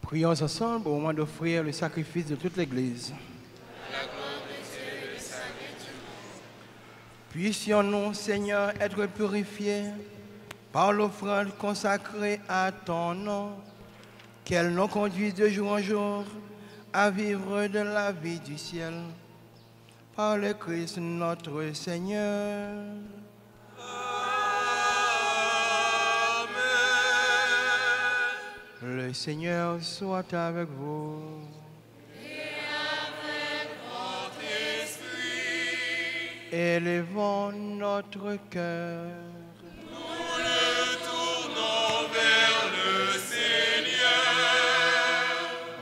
Prions ensemble au moment d'offrir le sacrifice de toute l'Église. Puissions-nous, Seigneur, être purifiés par l'offrande consacrée à ton nom, qu'elle nous conduise de jour en jour à vivre de la vie du ciel. Par le Christ notre Seigneur. Le Seigneur soit avec vous. Et avec votre esprit. Élevons notre cœur. Nous le tournons vers le Seigneur.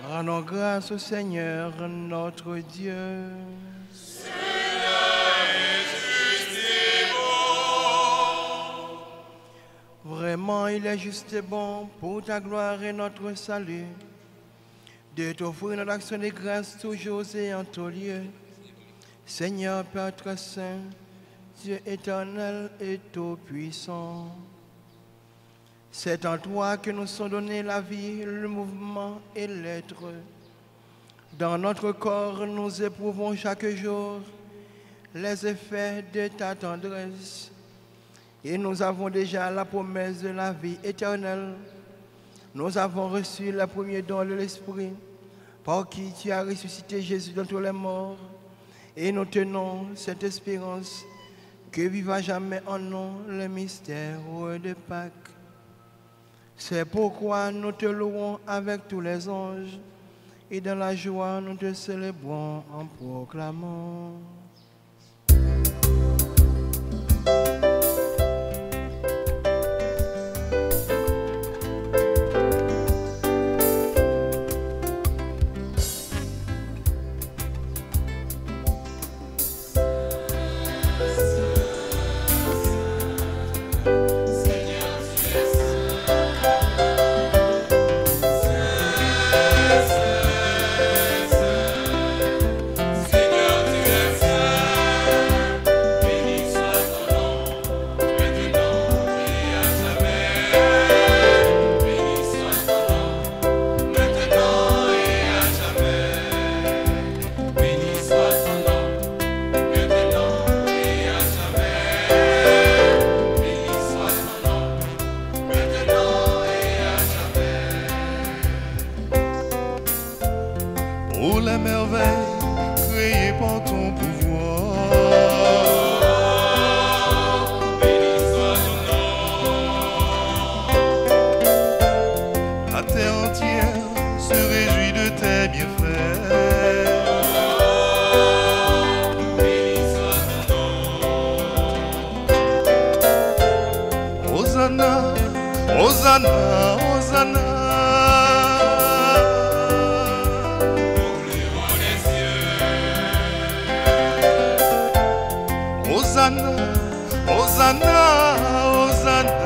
Rendons grâce au Seigneur notre Dieu. Vraiment, il est juste et bon pour ta gloire et notre salut de t'offrir notre action de grâce toujours et en tout lieu. Seigneur Père très saint, Dieu éternel et tout-puissant, c'est en toi que nous sont donnés la vie, le mouvement et l'être. Dans notre corps, nous éprouvons chaque jour les effets de ta tendresse. Et nous avons déjà la promesse de la vie éternelle. Nous avons reçu le premier don de l'Esprit, par qui tu as ressuscité Jésus d'entre les morts. Et nous tenons cette espérance que vive à jamais en nous le mystère de Pâques. C'est pourquoi nous te louons avec tous les anges, et dans la joie nous te célébrons en proclamant. Oh, la merveille créée par ton pouvoir. Béni soit ton nom. La terre entière se réjouit de tes bienfaits. Béni soit ton nom. Hosanna, Hosanna, Hosanna. Hosanna, Hosanna, Hosanna.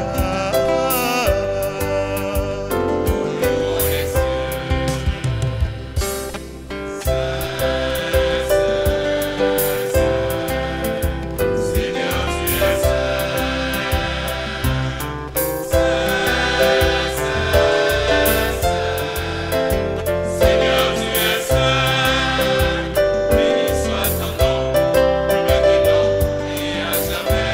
Seigneur, tu es Seigneur, tu es saint. Béni soit ton nom, maintenant et à jamais.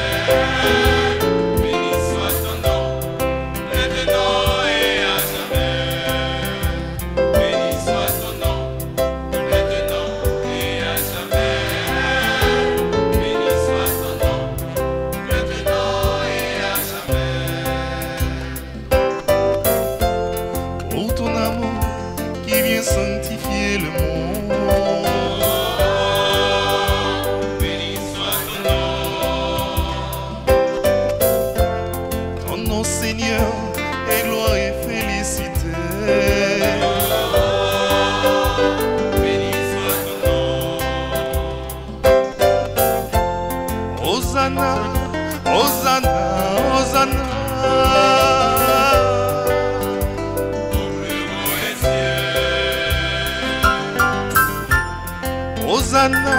Hosanna,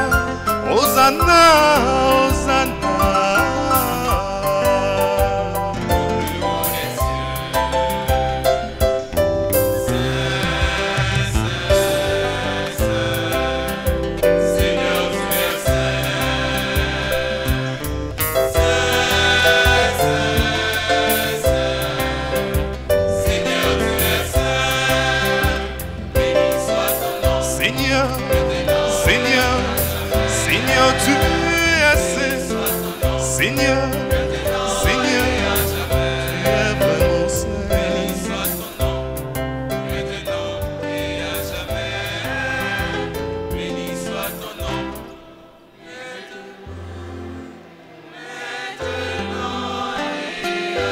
Hosanna, Hosanna. Tu es saint, Seigneur, Seigneur, tu es vraiment saint. Maintenant et à jamais, béni soit ton nom. Maintenant et à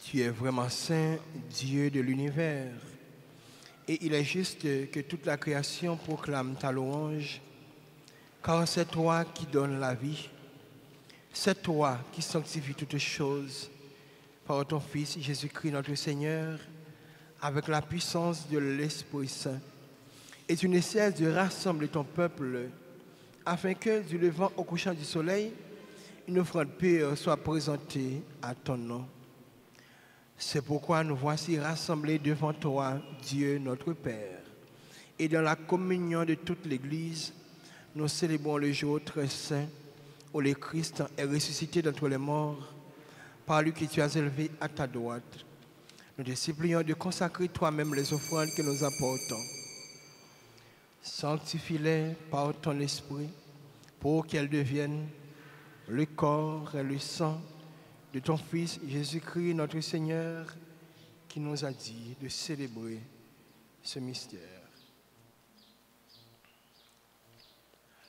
Tu es vraiment saint, Dieu de l'univers. Et il est juste que toute la création proclame ta louange, car c'est toi qui donnes la vie. C'est toi qui sanctifies toutes choses par ton Fils Jésus-Christ notre Seigneur, avec la puissance de l'Esprit Saint. Et tu ne cesses de rassembler ton peuple, afin que du levant au couchant du soleil, une offrande pure soit présentée à ton nom. C'est pourquoi nous voici rassemblés devant toi, Dieu notre Père. Et dans la communion de toute l'Église, nous célébrons le jour très saint où le Christ est ressuscité d'entre les morts, par lui que tu as élevé à ta droite. Nous te supplions de consacrer toi-même les offrandes que nous apportons. Sanctifie-les par ton esprit pour qu'elles deviennent le corps et le sang de ton Fils Jésus-Christ notre Seigneur, qui nous a dit de célébrer ce mystère.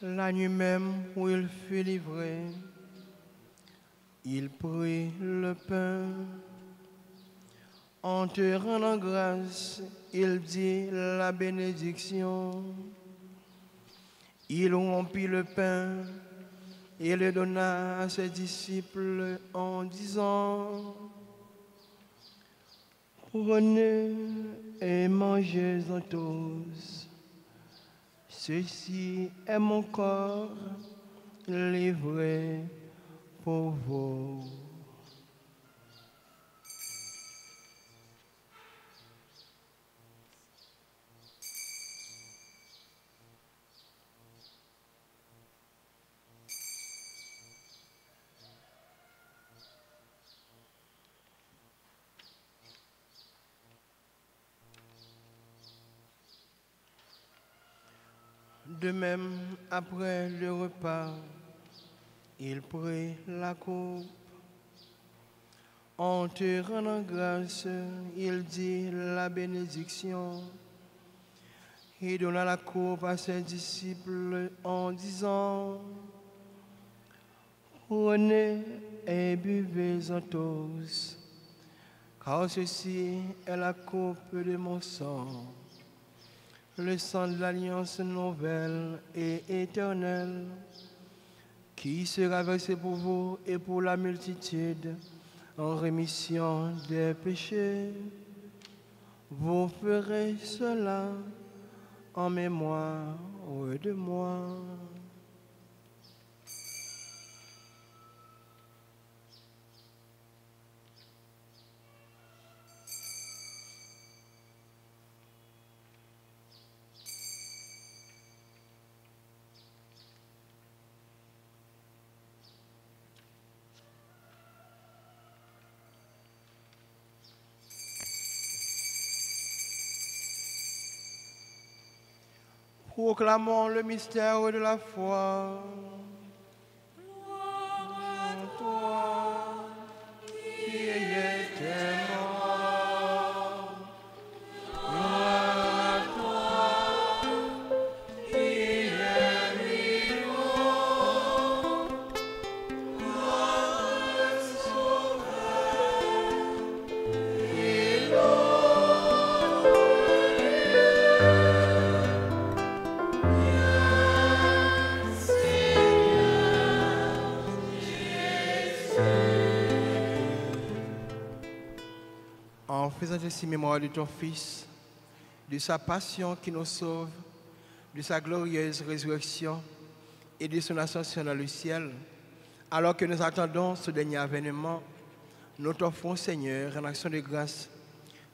La nuit même où il fut livré, il prit le pain. En te rendant grâce, il dit la bénédiction. Il rompit le pain et le donna à ses disciples en disant: prenez et mangez-en tous. Ceci est mon corps livré pour vous. De même, après le repas, il prit la coupe. En te rendant grâce, il dit la bénédiction. Il donna la coupe à ses disciples en disant: prenez et buvez-en tous, car ceci est la coupe de mon sang, le sang de l'alliance nouvelle et éternelle, qui sera versé pour vous et pour la multitude en rémission des péchés. Vous ferez cela en mémoire de moi. Proclamons le mystère de la foi. Gloire à toi, qui étais mort. Gloire à toi, qui es vivant. Gloire au Sauveur et l'Orient. présente ainsi mémoire de ton Fils, de sa passion qui nous sauve, de sa glorieuse résurrection et de son ascension dans le ciel, alors que nous attendons ce dernier avènement, nous t'offrons, Seigneur, en action de grâce,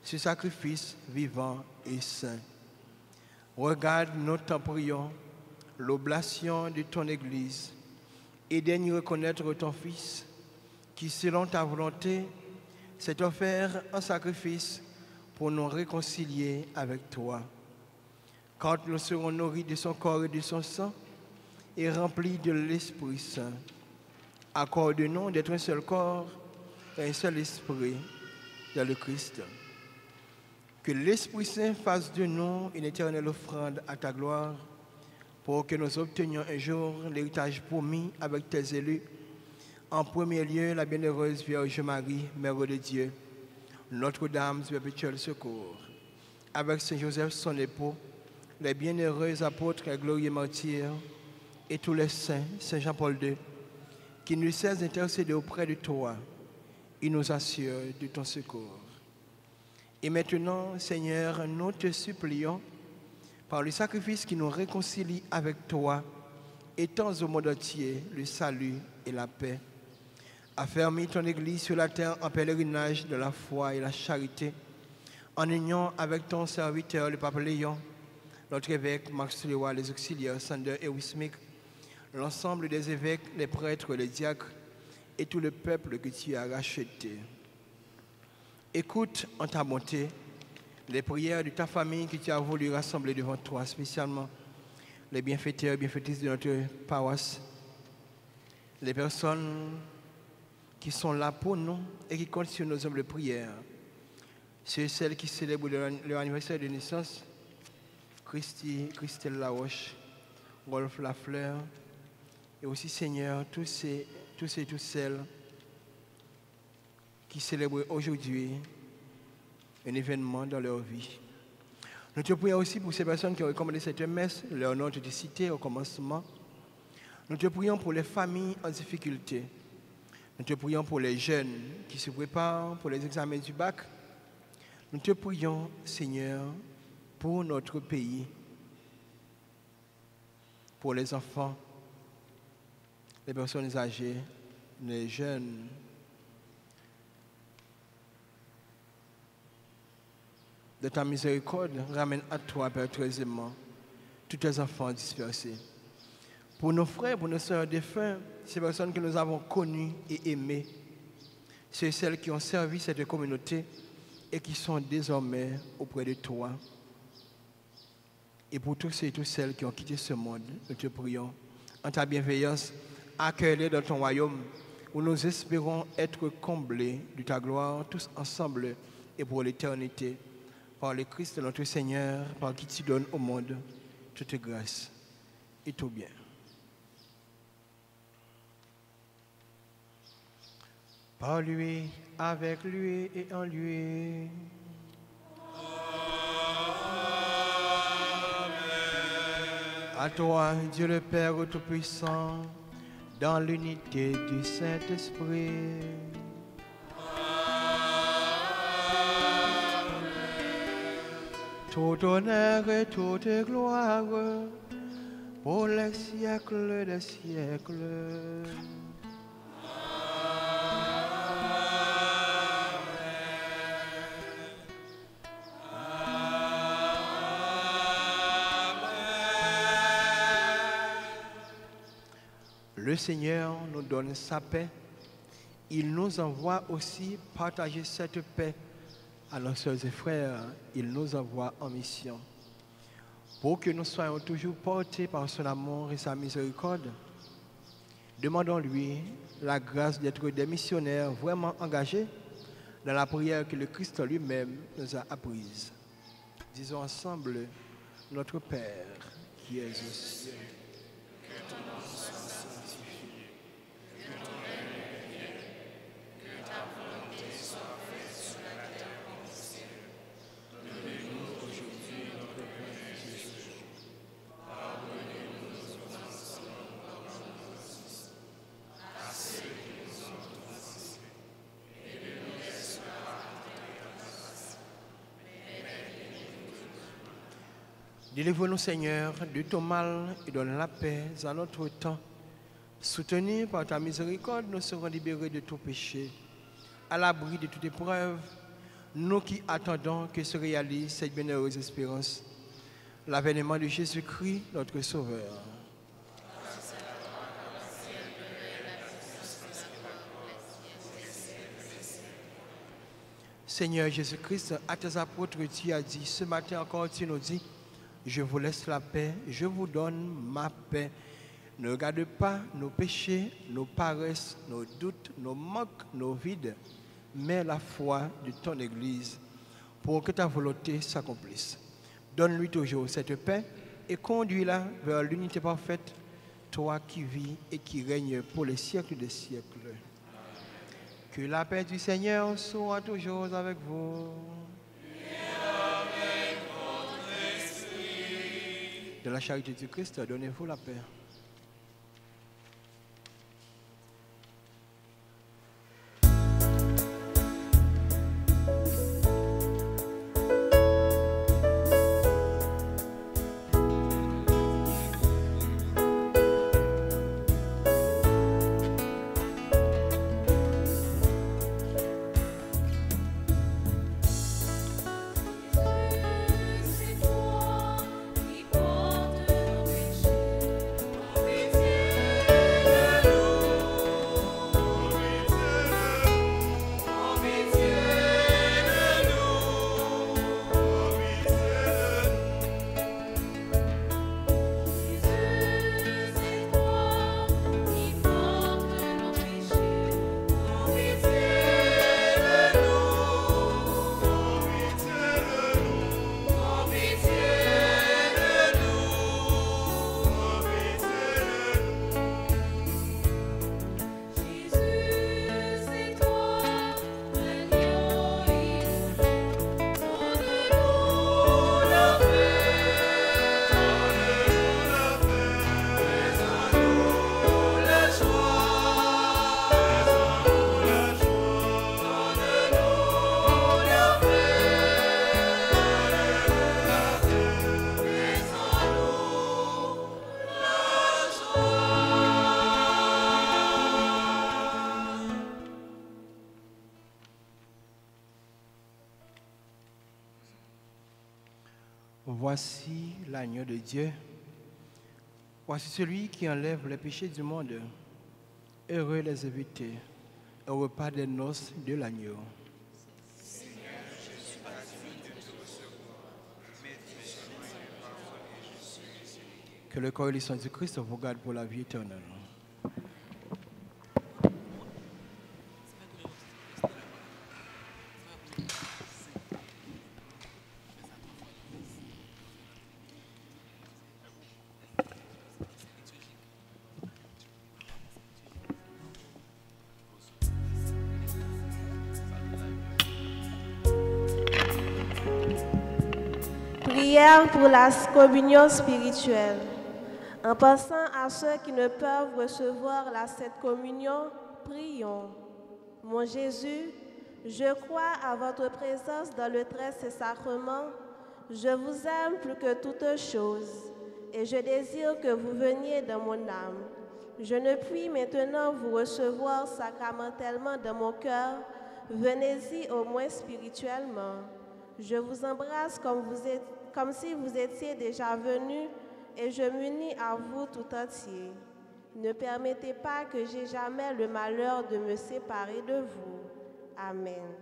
ce sacrifice vivant et saint. Regarde, nous t'en prions, l'oblation de ton Église, et daigne reconnaître ton Fils, qui, selon ta volonté, s'est offert en sacrifice pour nous réconcilier avec toi. Quand nous serons nourris de son corps et de son sang, et remplis de l'Esprit Saint, accorde-nous d'être un seul corps et un seul esprit dans le Christ. Que l'Esprit Saint fasse de nous une éternelle offrande à ta gloire, pour que nous obtenions un jour l'héritage promis avec tes élus. En premier lieu, la bienheureuse Vierge Marie, Mère de Dieu, Notre-Dame du perpétuel secours, avec Saint Joseph son époux, les bienheureux apôtres et glorieux martyrs, et tous les saints, Saint Jean-Paul II, qui nous cessent d'intercéder auprès de toi, il nous assure de ton secours. Et maintenant, Seigneur, nous te supplions, par le sacrifice qui nous réconcilie avec toi, étends au monde entier le salut et la paix. Affermis ton Église sur la terre en pèlerinage de la foi et la charité, en union avec ton serviteur, le pape Léon, notre évêque Max Leroy, les auxiliaires Sander et Wismik, l'ensemble des évêques, les prêtres, les diacres et tout le peuple que tu as racheté. Écoute en ta bonté les prières de ta famille que tu as voulu rassembler devant toi, spécialement les bienfaiteurs et bienfaitrices de notre paroisse, les personnes qui sont là pour nous et qui comptent sur nos hommes de prière, ceux et celles qui célèbrent leur anniversaire de naissance, Christelle Laroche, Rolf Lafleur, et aussi, Seigneur, tous celles qui célèbrent aujourd'hui un événement dans leur vie. Nous te prions aussi pour ces personnes qui ont recommandé cette messe, leur nom te cité au commencement. Nous te prions pour les familles en difficulté. Nous te prions pour les jeunes qui se préparent pour les examens du bac. Nous te prions, Seigneur, pour notre pays, pour les enfants, les personnes âgées, les jeunes. De ta miséricorde, ramène à toi, Père, très aimant, tous tes enfants dispersés. Pour nos frères, pour nos sœurs défunts, ces personnes que nous avons connues et aimées, c'est celles qui ont servi cette communauté et qui sont désormais auprès de toi. Et pour tous et toutes celles qui ont quitté ce monde, nous te prions, en ta bienveillance, accueille-les dans ton royaume, où nous espérons être comblés de ta gloire, tous ensemble et pour l'éternité. Par le Christ notre Seigneur, par qui tu donnes au monde toute grâce et tout bien. Par lui, avec lui et en lui. Amen. À toi, Dieu le Père Tout-Puissant, dans l'unité du Saint-Esprit. Tout honneur et toute gloire pour les siècles des siècles. Le Seigneur nous donne sa paix. Il nous envoie aussi partager cette paix à nos sœurs et frères. Il nous envoie en mission. Pour que nous soyons toujours portés par son amour et sa miséricorde, demandons-lui la grâce d'être des missionnaires vraiment engagés dans la prière que le Christ lui-même nous a apprise. Disons ensemble, notre Père qui es aux cieux. Délivre-nous, Seigneur, de ton mal et donne la paix à notre temps. Soutenus par ta miséricorde, nous serons libérés de tout péché, à l'abri de toute épreuve, nous qui attendons que se réalise cette bienheureuse espérance, l'avènement de Jésus-Christ, notre Sauveur. Seigneur Jésus-Christ, à tes apôtres, tu as dit, ce matin encore, tu nous dis, je vous laisse la paix, je vous donne ma paix. Ne regarde pas nos péchés, nos paresses, nos doutes, nos manques, nos vides, mais la foi de ton Église, pour que ta volonté s'accomplisse. Donne-lui toujours cette paix et conduis-la vers l'unité parfaite, toi qui vis et qui règnes pour les siècles des siècles. Que la paix du Seigneur soit toujours avec vous. De la charité du Christ, donnez-vous la paix. Voici l'agneau de Dieu. Voici celui qui enlève les péchés du monde. Heureux les invités au repas des noces de l'agneau. Seigneur, je ne suis pas digne de te recevoir, mais dis seulement une parole et je suis guéri. Que le corps et le sang du Christ vous gardent pour la vie éternelle. Prière pour la communion spirituelle. En pensant à ceux qui ne peuvent recevoir la Sainte Communion, prions. Mon Jésus, je crois à votre présence dans le très saint sacrement. Je vous aime plus que toute chose et je désire que vous veniez dans mon âme. Je ne puis maintenant vous recevoir sacramentellement dans mon cœur. Venez-y au moins spirituellement. Je vous embrasse comme si vous étiez déjà venu et je m'unis à vous tout entier. Ne permettez pas que j'aie jamais le malheur de me séparer de vous. Amen.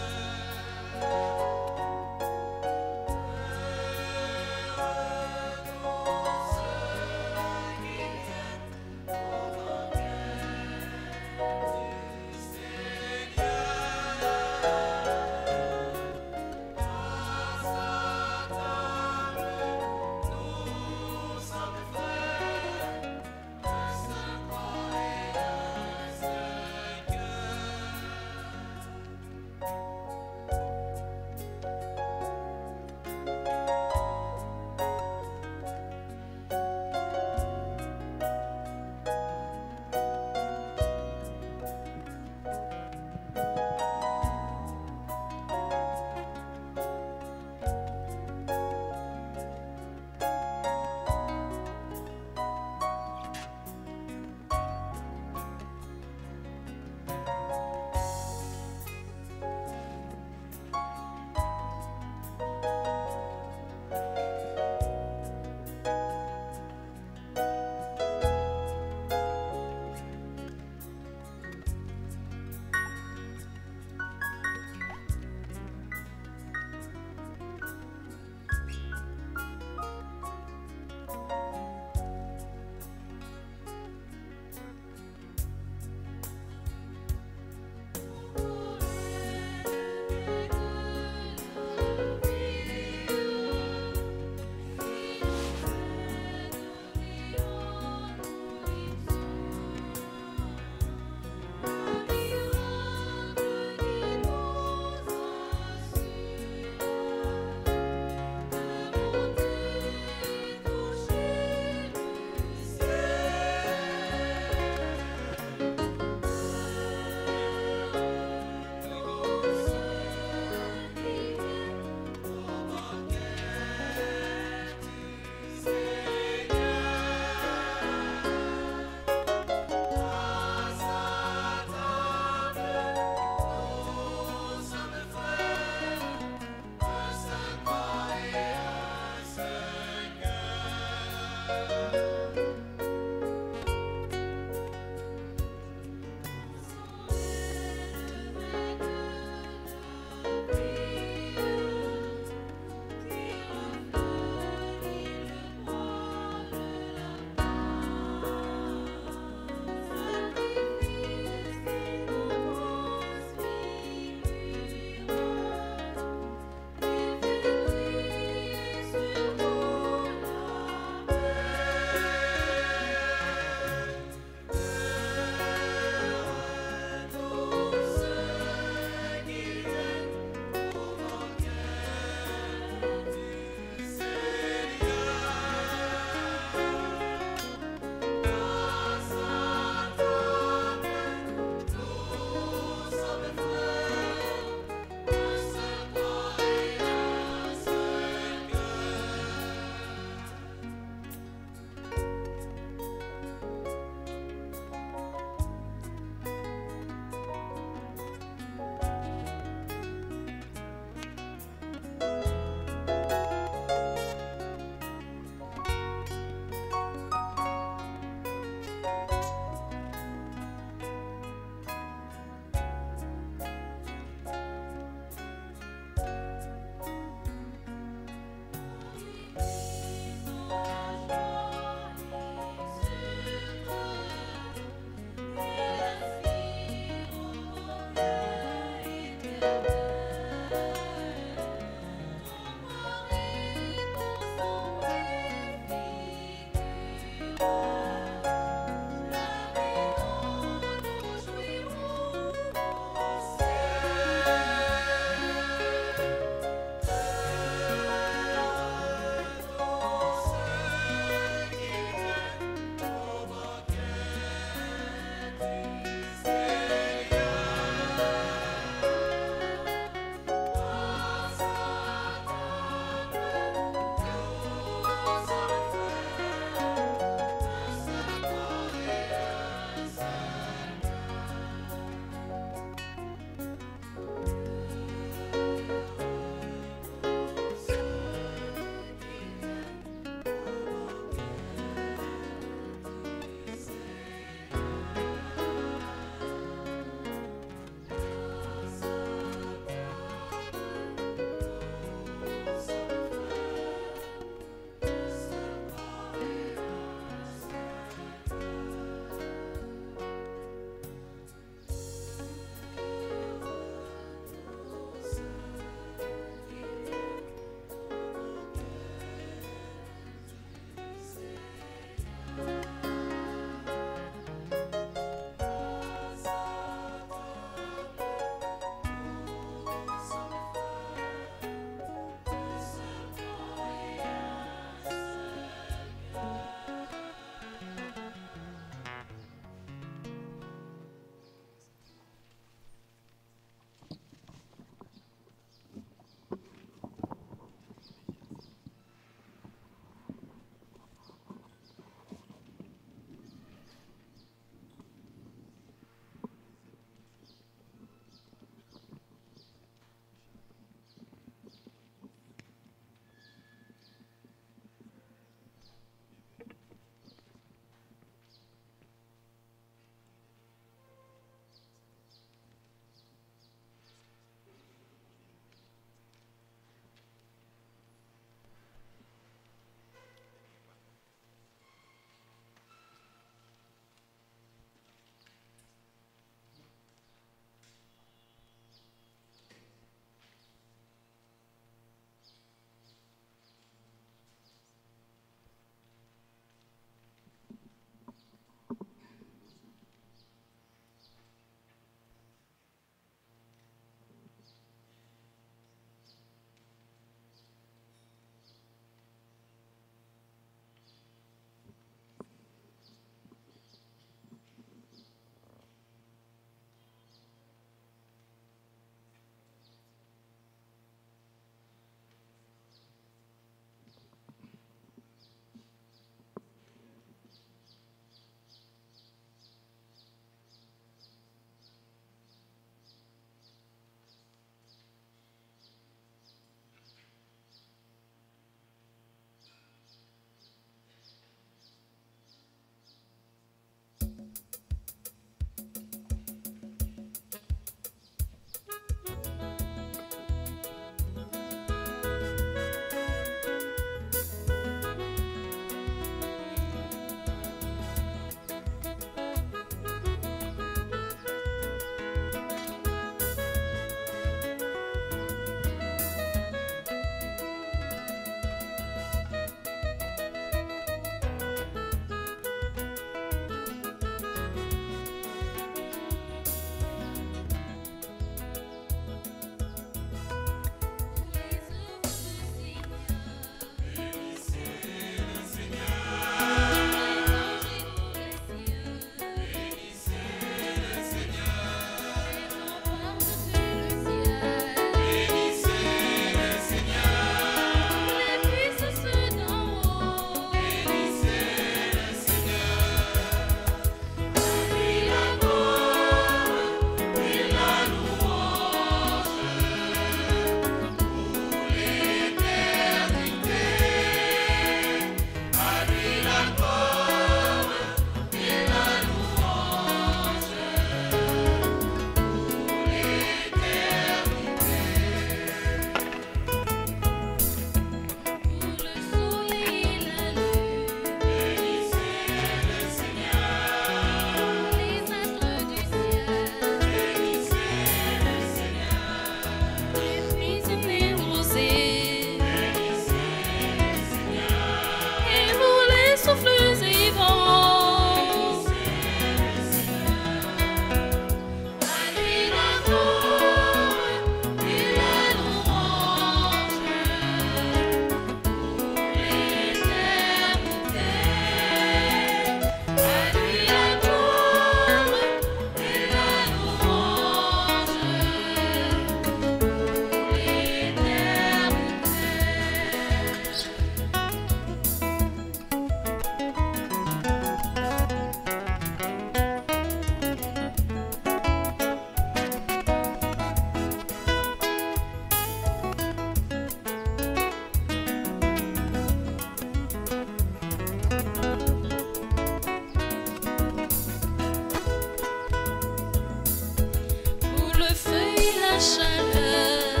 chaleur,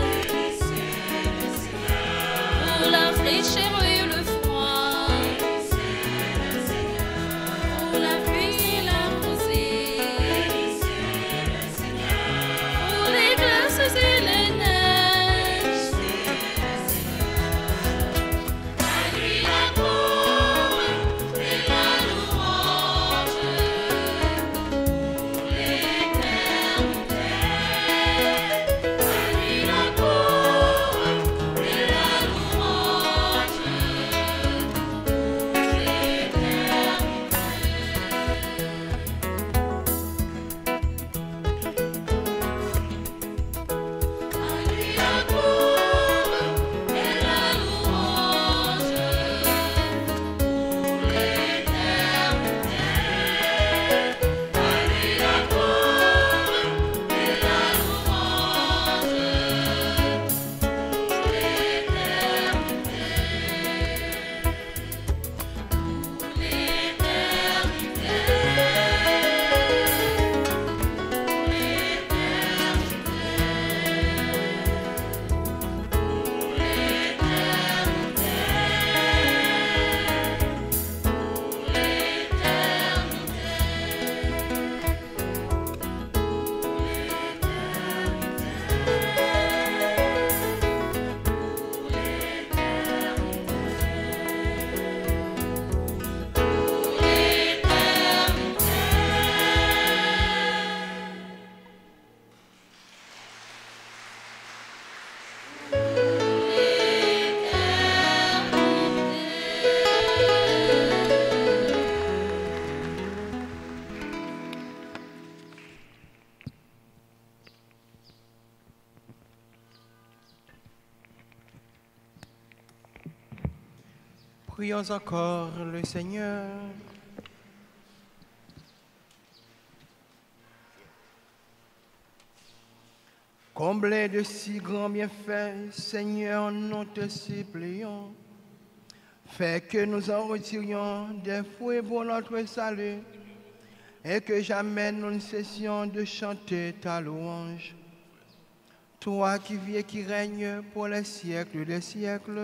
pour la fraîcheur et le froid, pour la pluie et la rosée, pour les glaces et les neiges. À lui la gloire et la louange pour l'éternité. À lui la gloire et la louange pour Prions encore le Seigneur. Comblé de si grands bienfaits, Seigneur, nous te supplions. Fais que nous en retirions des fruits pour notre salut et que jamais nous ne cessions de chanter ta louange. Toi qui vis et qui règnes pour les siècles des siècles.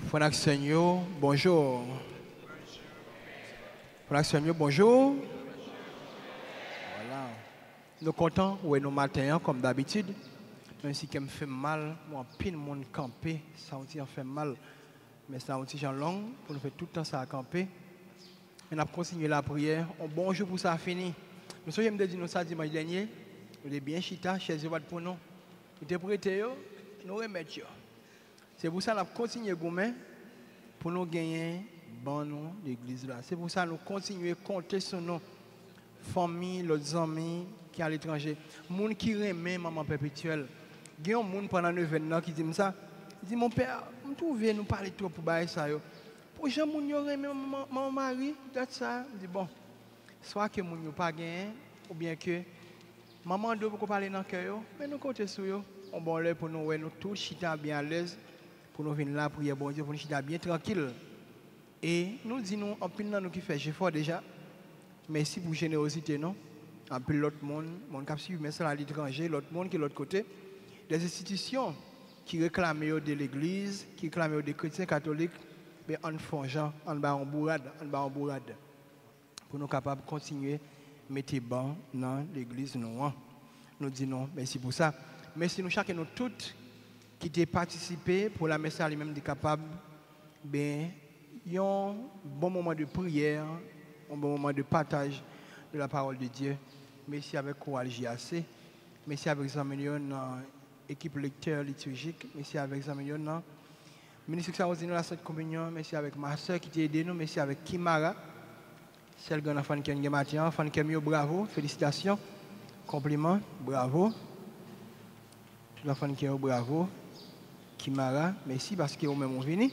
Frère Seigneur, bonjour. Frère Seigneur, bonjour. Voilà. Nous sommes contents, oui, nous matin, comme d'habitude. Même si ça me fait mal, moi, pile monde camper, ça me fait mal. Mais ça me fait long, pour nous faire tout le temps ça à camper. On a continué la prière. Un bon jour pour ça fini. Nous sommes dit nous ça dimanche dernier. Nous sommes bien chita, chez eux pour nous. Nous sommes prêtés, nous remettons. C'est pour ça que nous continuons gourmet pour nous gagner bon nom l'église là. C'est pour ça que nous continuons à compter sur nos familles, nos amis qui sont à l'étranger. Les gens qui remet maman perpétuelle. Il y a des gens pendant 9 ans qui disent ça. Ils disent mon père, je trouve nous parler trop pour bailler ça. Pour les gens qui remet maman mari, ça. Je dis bon, soit que les gens n'ont pas gagné, ou bien que maman doit parler dans le cœur, mais nous comptons sur eux. On bon là pour nous, nous tous chita bien à l'aise. Pour nous venir là, prier bon Dieu, pour nous chita bien tranquille. Et nous disons, en pile nous qui fait effort déjà, merci pour la générosité, non? En pile l'autre monde, mon cap suivre, mais ça à l'étranger, l'autre monde qui est de l'autre côté, des institutions qui réclament de l'église, qui réclament des chrétiens catholiques, mais en fongeant, en bas en bourrade, pour nous capables de continuer à mettre ban dans l'église, nous disons merci pour ça. Merci nous chacun, nous toutes, qui ont participé pour la messe lui-même de capable, ben, un bon moment de prière, un bon moment de partage de la parole de Dieu. Merci avec courage JAC. Merci avec l'équipe lecteur liturgique. Merci avec le ministre de la Sainte Communion. Merci avec ma soeur qui t'a aidé nous. Merci avec Kimara. Celle qui a fait un matin. Bravo. Félicitations. Compliments. Bravo. La femme qui est bravo. Kimara, merci parce que vous-même ont venu.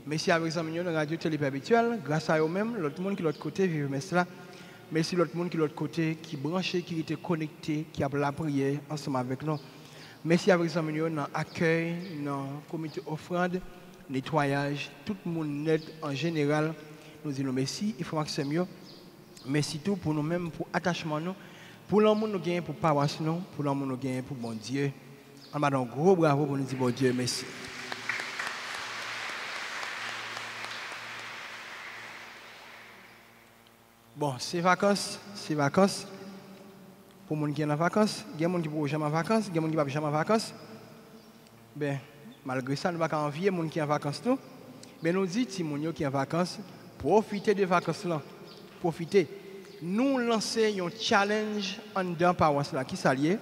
Merci avec les amis de Radio Télé Perpétuelle. Grâce à eux-mêmes, l'autre monde qui est de l'autre côté vive cela. Merci l'autre monde qui est de l'autre côté, qui est branché, qui était connecté, qui a la prière ensemble avec nous. Merci avec les amis dans l'accueil, dans le comité offrande. nettoyage, tout le monde net en général, nous disons merci, il faut maximiser. Merci tout pour nous-mêmes, pour l'attachement nous, pour l'amour nous gagnons, pour paroisse nous, pour l'amour nous gagnons, pour bon Dieu. On va donc gros bravo pour nous dire bon Dieu, merci. Bon, c'est vacances. Pour les gens qui sont en vacances, il y a des gens qui ne sont jamais en vacances, il y a des gens qui ne sont jamais en vacances. Ben, malgré ça, nous ne pouvons pas envier les gens qui sont en vacances. Mais nous disons, si les gens qui sont en vacances, profitez des vacances là. Profitez. Nous lançons un challenge en dedans paroisse là qui s'allie.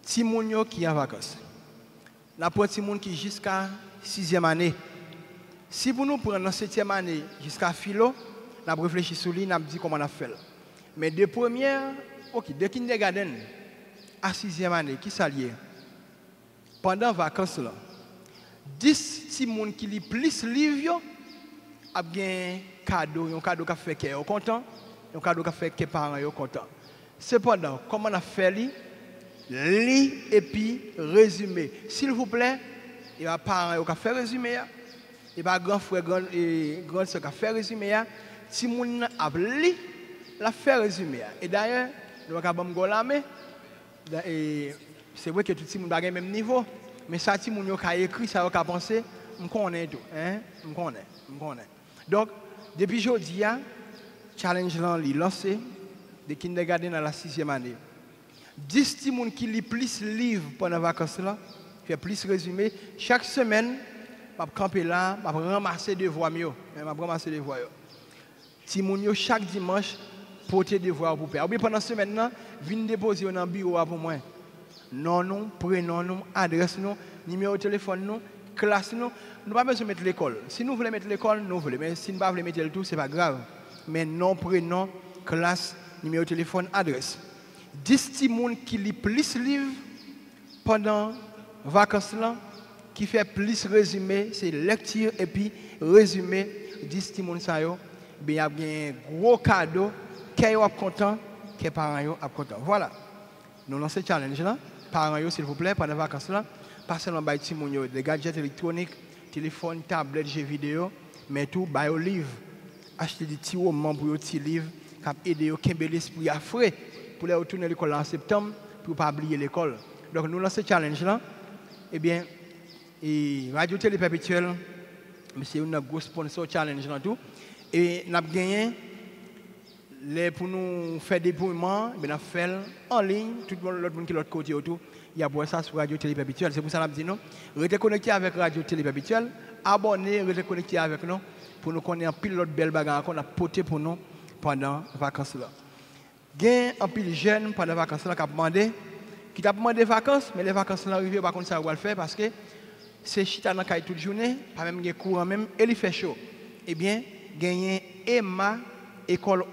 Si les gens qui sont en vacances. La pour les gens qui sont jusqu'à 6e année. Si vous nous prenez dans 7e année jusqu'à philo, nous avons réfléchi sur lui, nous avons dit comment on a fait. Mais de première, ok, de kindergarten à 6e année, qui s'allie pendant les vacances, là, 10 personnes qui lisent plus de livres, ont un cadeau qui fait qu'ils sont contents, un cadeau qui fait que les parents sont contents. Cependant, comment on a fait lui, lit et puis résumé. S'il vous plaît, il y a parents qui fait résumé, il y a grand frère et grand soeur qui fait résumé. Si moun a lu, la fait résumé. Et d'ailleurs, nous avons un c'est vrai que tout le monde a le même niveau, mais ça, si moun a écrit, ça a pensé, on connaît tout. On connaît. Donc, depuis aujourd'hui, challenge est lancé de kindergarten à la 6e année. 10 personnes qui lisent plus de livres pendant les vacances, fait plus de résumés. Chaque semaine, je vais camper là, je vais ramasser des voix mieux. Si moun chaque dimanche porter des voix pour père. Ou bien pendant la semaine, venez déposer dans le bureau pour moi. Non, nous, prénom, nous, adresse, nous, numéro de téléphone, nous, classe, nous. Nous pas besoin de mettre l'école. Si nous voulons mettre l'école, nous voulons. Mais si nous ne voulons pas mettre le tout, ce n'est pas grave. Mais non, prénom, classe, numéro de téléphone, adresse. 10 personnes qui lisent plus de livres pendant les vacances, qui fait plus de résumé, c'est lecture et puis résumé. 10 personnes, il y a un gros cadeau, qui est content, qui est parents sont contents. Voilà. Nous lançons ce challenge là. Parents, s'il vous plaît, pendant les vacances là, passez dans des gadgets électroniques, téléphone, tablette, jeux vidéo, mais tout, au livre. Achetez des petits romans pour des petits livres qui aident à aider l'esprit à frais pour les retourner à l'école en septembre, pour ne pas oublier l'école. Donc nous lançons ce challenge là. Eh bien, Radio Télé Perpétuelle, c'est un gros sponsor challenge là tout. Et nous avons gagné pour nous faire des déploiements, nous avons fait en ligne, tout le monde qui est de l'autre côté autour, il y a pour ça sur Radio Télé Perpétuelle. C'est pour ça que nous avons dit nous, restez connectés avec Radio Télé Perpétuelle, abonnez, restez connectés avec nous pour nous connaître un pile l'autre belle bagarre qu'on a porté pour nous pendant les vacances là. Il y a un pile jeune pendant les vacances là qui a demandé des vacances, mais les vacances là arrivent par contre ça va le faire parce que c'est chita dans la toute journée, pas même des courant même, et il fait chaud. Eh bien, gagné Emma, école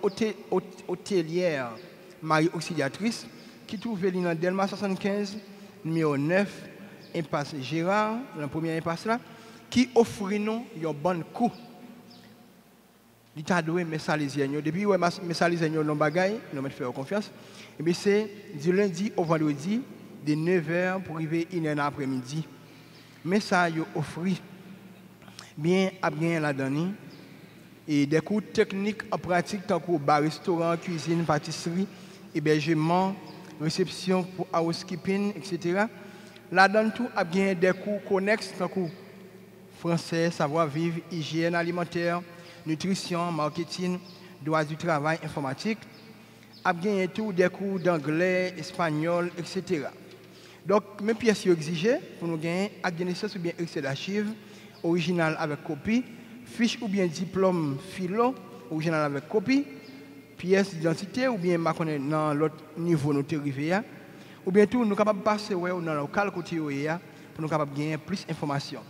hôtelière Marie Auxiliatrice, qui trouve dans Delma 75, numéro 9, impasse Gérard, la première impasse là, qui offre nous un bon coup. Il t'a donné mes salisiens. Depuis que mes salisiens n'ont pas gagné, nous mettons faire confiance. Et bien c'est du lundi au vendredi, de 9h pour arriver 1h après-midi. Mais ça, il offre bien à bien là-dedans. Et des cours techniques en pratique, tant que bar, restaurant, cuisine, pâtisserie, hébergement, réception pour housekeeping, etc. Là-dedans, tout a bien des cours connexes, tant que français, savoir-vivre, hygiène alimentaire, nutrition, marketing, droit du travail, informatique. A bien tout des cours d'anglais, espagnol, etc. Donc, mes pièces sont exigées pour nous gagner à naissance ou bien excès d'archives, original avec copie, fiche ou bien diplôme philo, original avec copie, pièce d'identité ou bien dans l'autre niveau nous arrivé, ou bien tout nous capables de passer dans le local côté pour nous capables de gagner plus d'informations.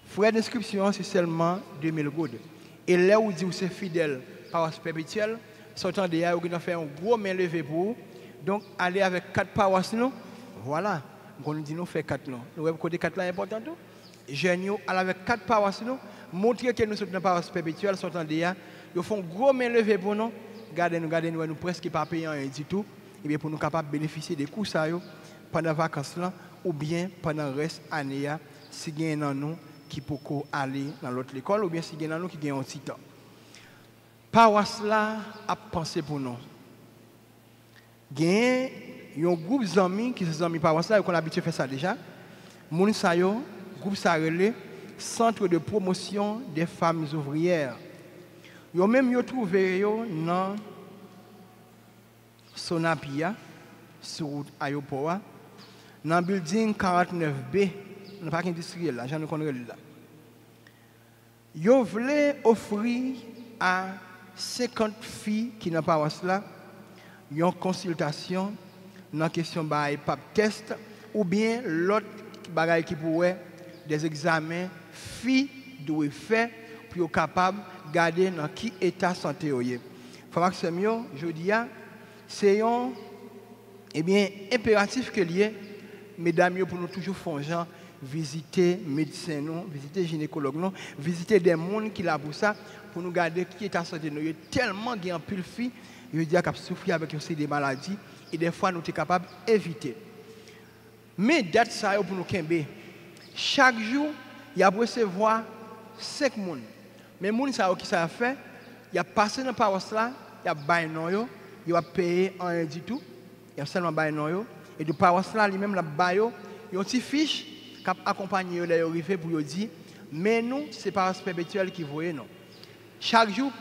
Frais d'inscription c'est seulement 2000 goudes. Et là où dit que c'est fidèle paroisse perpétuelle, sortant de là, vous avez fait un gros main levé pour vous. Donc, allez avec 4 paroisses, nous. Voilà. On nous dit nous fait 4 noms. Nous avons côté 4 là important tout. Jeunes, allez avec 4 paroisses, nous. Montrez que nous sommes dans paroisse perpétuelle, sortant de là. Ils font un gros main levé pour nous. Gardez-nous, nous presque pas payant rien du tout. Et bien pour nous capables de bénéficier des cours ça pendant les vacances là, ou bien pendant le reste de l'année, si nous avons qui peut aller dans l'autre école ou bien si gen nan nous qui gen un petit temps. Paroisse là a pensé pour nous. Gen un groupe d'amis qui sont amis paroisse là qu'on a habitué faire ça déjà. Moun sa yo, groupe ça relé Centre de promotion des femmes ouvrières. Yo même yo trouvé yo dans Sonapia sur route aéroport dans building 49B, dans parc industriel là, j'en connais là. Yo voulait offrir à 50 filles qui n'ont pas paroisse là une consultation dans question bail pap test ou bien l'autre bagaille qui pourrait des examens filles doivent faire pour être capable de garder dans qui état santé yoye. Frère Samuel, je dis c'est un impératif que lié mesdames pour nous toujours faire visiter médecin non, visiter gynécologue non, visiter des monde qui là pour ça pour nous garder qui état santé nous tellement gain en pile fille, je dis qu'à souffrir avec aussi des maladies et des fois nous sommes capables d'éviter. Mais date ça pour nous kembe. Chaque jour, il y a recevoir 5 personnes. Mais les gens qui ça fait, il y a passé dans la paroisse là, il y a bail non yo, il va payer rien du tout. Il y a seulement bail non yo et de paroisse là lui-même la bail yo, il y a une petite fiche qui accompagne les arrivés pour dire mais nous c'est paroisse perpétuelle qui voyait non. Chaque jour,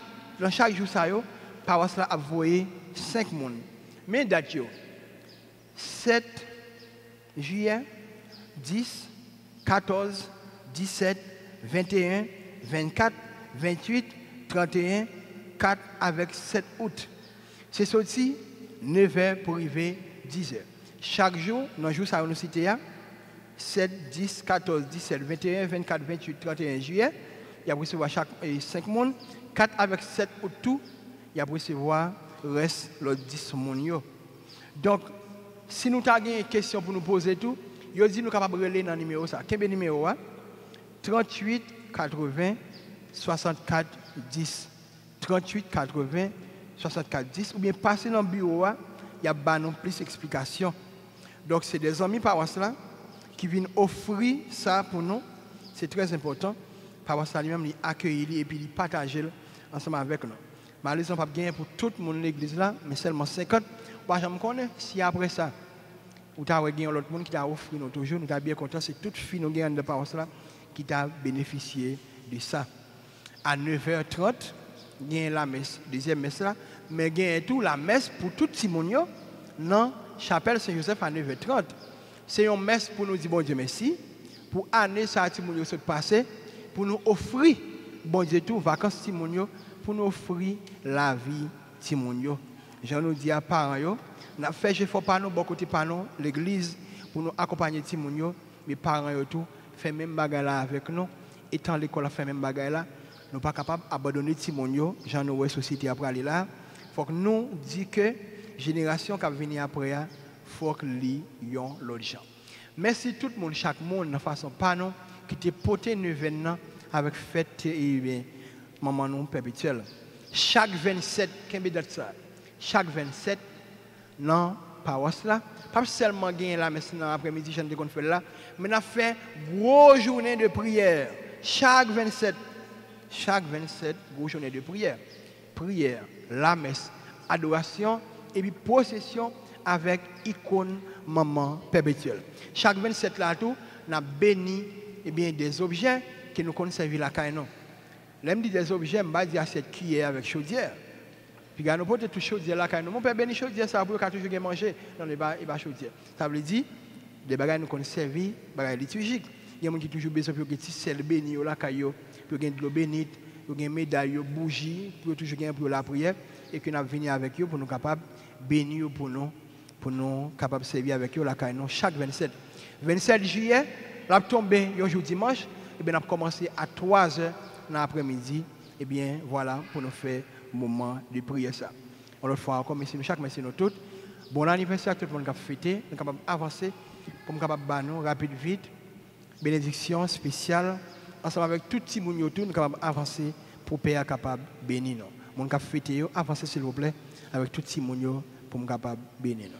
dans chaque jour ça yo, paroisse là a voyé 5 personnes. Mais date yo 7 juillet 10 14, 17, 21, 24, 28, 31, 4 avec 7 août. C'est sorti 9h pour arriver 10h. Chaque jour, dans le jour ça nous cité 7, 10, 14, 17, 21, 24, 28, 31 juillet, il y a recevoir chaque 5 personnes, 4 avec 7 août tout, il y a recevoir reste le 10 personnes. Donc si nous avons une question pour nous poser tout, yo dit nous capable relayer dans numéro ça. Quel numéro 38 80 64 10. 38 80 64 10 ou bien passer dans le bureau il y a ba non plus explication. Donc c'est des amis paroisse là qui viennent offrir ça pour nous. C'est très important. Paroisse là lui-même il accueillir et puis il partager ensemble avec nous. Malheureusement pas gagner pour tout le monde l'église là, mais seulement 50. Moi je me connais si après ça ou tu as l'autre monde qui t'a offert nous toujours, nous sommes bien contents, c'est toute fille nous gagnons de paroisse là qui t'a bénéficié de ça. À 9h30, il y a la messe, deuxième messe là, mais il y a tout la messe pour tout Simonio dans chapelle Saint-Joseph à 9h30. C'est une messe pour nous dire bon Dieu merci, pour année ça Simonio se passer, pour nous offrir bon Dieu tout vacances Simonio, pour nous offrir la vie Simonio. Je nous dis à parents on a fait effort par nous, bon côté par nous, l'église, pour nous accompagner Timounio, mes parents et tout, fait même bagarre là avec nous. Étant l'école a fait même bagarre là, nous pas capable d'abandonner Timounio, j'en ai société après aller là. Il faut que nous disions que génération qui va venir après, il faut que nous l'autre gens. Merci tout le monde, chaque monde, de façon pas nous, qui t'est porté un événement avec fête et maman nous perpétuelle. Chaque 27, qu'est-ce que ça? Chaque 27, non, paroisse là, pas seulement gagner la messe dans l'après-midi, je ne sais là, mais on a fait une grosse journée de prière. Chaque 27, grosse journée de prière. Prière, la messe, adoration et puis procession avec icône maman perpétuelle. Chaque 27 là tout, on a béni des objets qui nous conservent la caille. L'aime dit des objets, je vais dire cette cuillère avec chaudière. Puis nous pouvons tout chaudière là quand nous mon père béni chaudière ça pour toujours manger dans les bas chaudière. Ça veut dire des bagages nous conservent bagages liturgiques. Il y a des gens qui toujours besoin pour que petit sel béni là caillou, pour gagner de l'eau bénite, pour gagner médaille, bougie, pour toujours gagner pour la prière et que nous venir avec eux pour nous capables bénir pour nous capables servir avec eux la caille chaque 27 juillet, la tomber un jour dimanche et bien on a commencé à 3h dans l'après-midi et bien voilà pour nous faire moment de prière ça. On l'autre fois encore merci nous chaque merci nous toutes. Bon anniversaire à tout le monde qui a fêté, nous capable avancer pour nous capable nous rapide vite. Bénédiction spéciale ensemble avec tout petit monde autour nous capable avancer pour Père capable bénir nous. Mon cap fêté avancer s'il vous plaît avec tout petit monde pour nous capable bénir nous.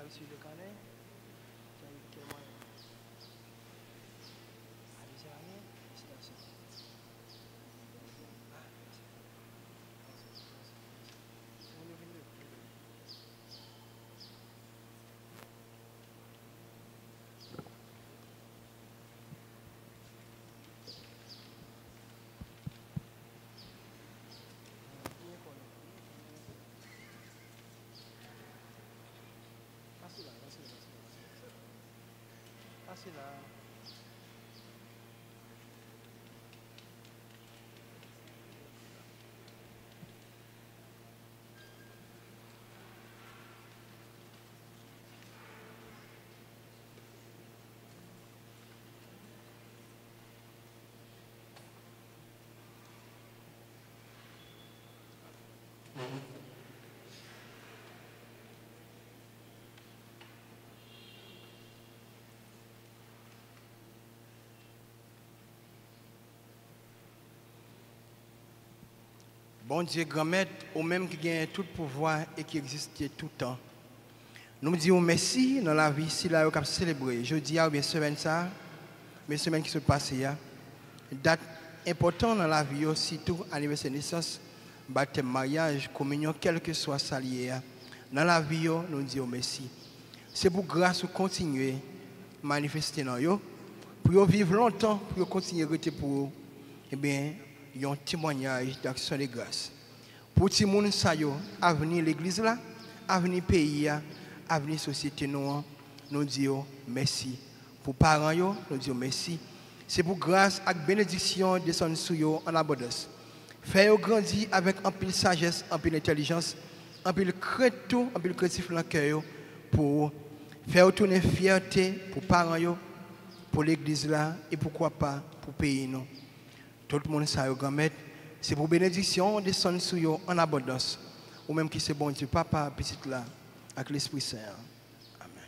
sur le carnet. Quel moyen? Allez, c'est rien. Félicitations. Passez là. Bon Dieu, grand-maître, au même qui gagne tout pouvoir et qui existe tout le temps. Nous disons merci dans la vie, si là, on a célébré. Je dis, bien semaine ça, mes semaines qui sont passées, date importante dans la vie, surtout anniversaire de naissance, baptême, mariage, communion, quel que soit ça lié. Dans la vie, nous disons merci. C'est pour grâce continuer à manifester dans vous, pour vivre longtemps, pour continuer à rester pour vous. Eh bien, il y a un témoignage d'action de grâce. Pour tout le monde, avenir l'église là, avenir pays, avenir société nous disons merci. Pour parents, nous disons merci. C'est pour grâce et bénédiction descendre sur vous en abondance. Faire grandir avec un peu de sagesse, un peu d'intelligence, un peu de créatif, un peu de créatif dans le cœur pour faire tourner fierté pour parents, pour l'église là et pourquoi pas pour le pays. Tout le monde sait, grand-mère, c'est pour bénédiction descendre sur vous en abondance. Ou même qui c'est bon Dieu, papa, petit là, avec l'Esprit Saint. Amen.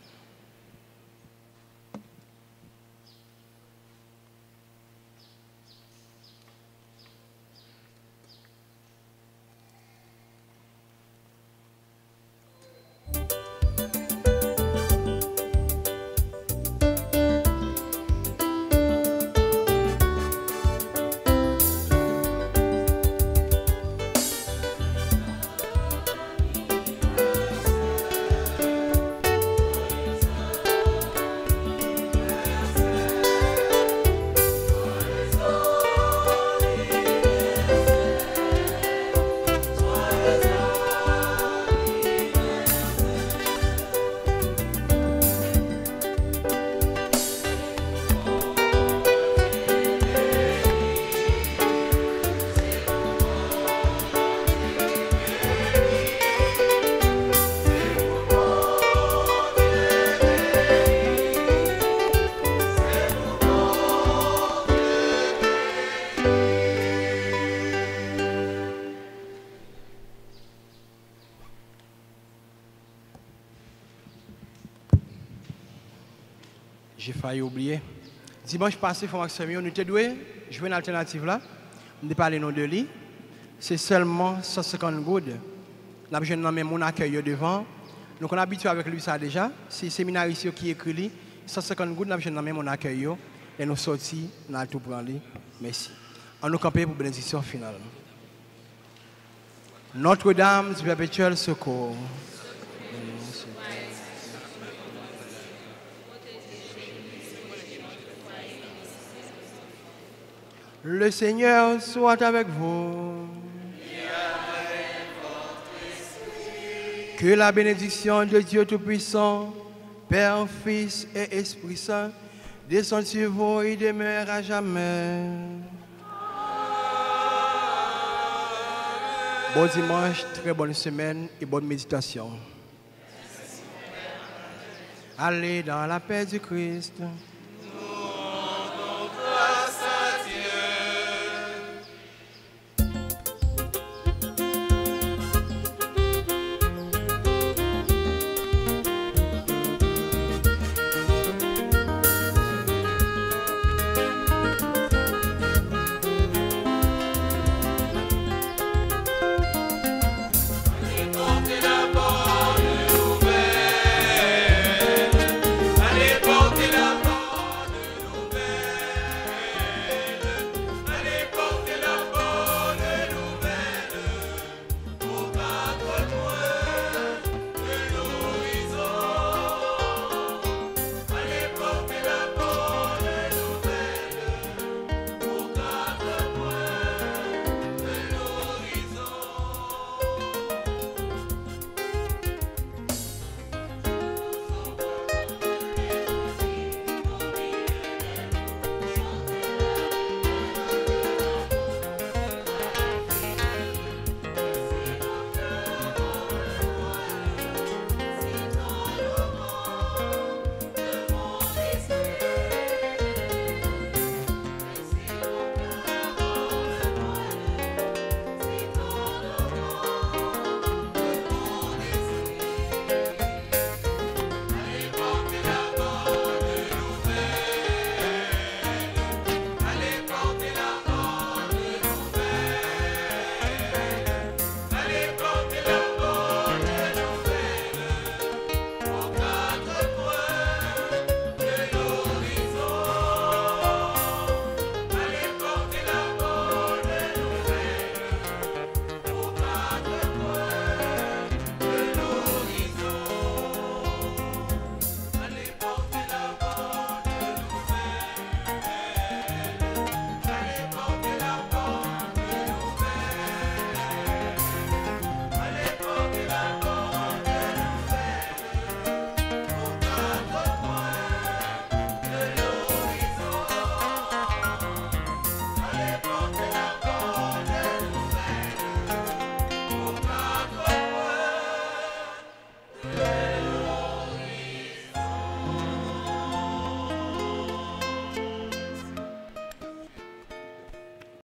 J'ai failli oublier. Dimanche passé, nous avons joué une alternative là. Nous avons parlé de lui. C'est seulement 150 gouttes. Nous avons nommé mon accueil devant. Nous sommes habitués avec lui ça déjà. C'est le séminaire ici qui écrit lui. 150 gouttes, nous avons nommé mon accueil. Et nous sortis, nous avons tout pris. Merci. On nous campe pour bénédiction finale. Notre-Dame du perpétuel secours. Le Seigneur soit avec vous. Que la bénédiction de Dieu Tout-Puissant, Père, Fils et Esprit Saint, descende sur vous et demeure à jamais. Bon dimanche, très bonne semaine et bonne méditation. Allez dans la paix du Christ.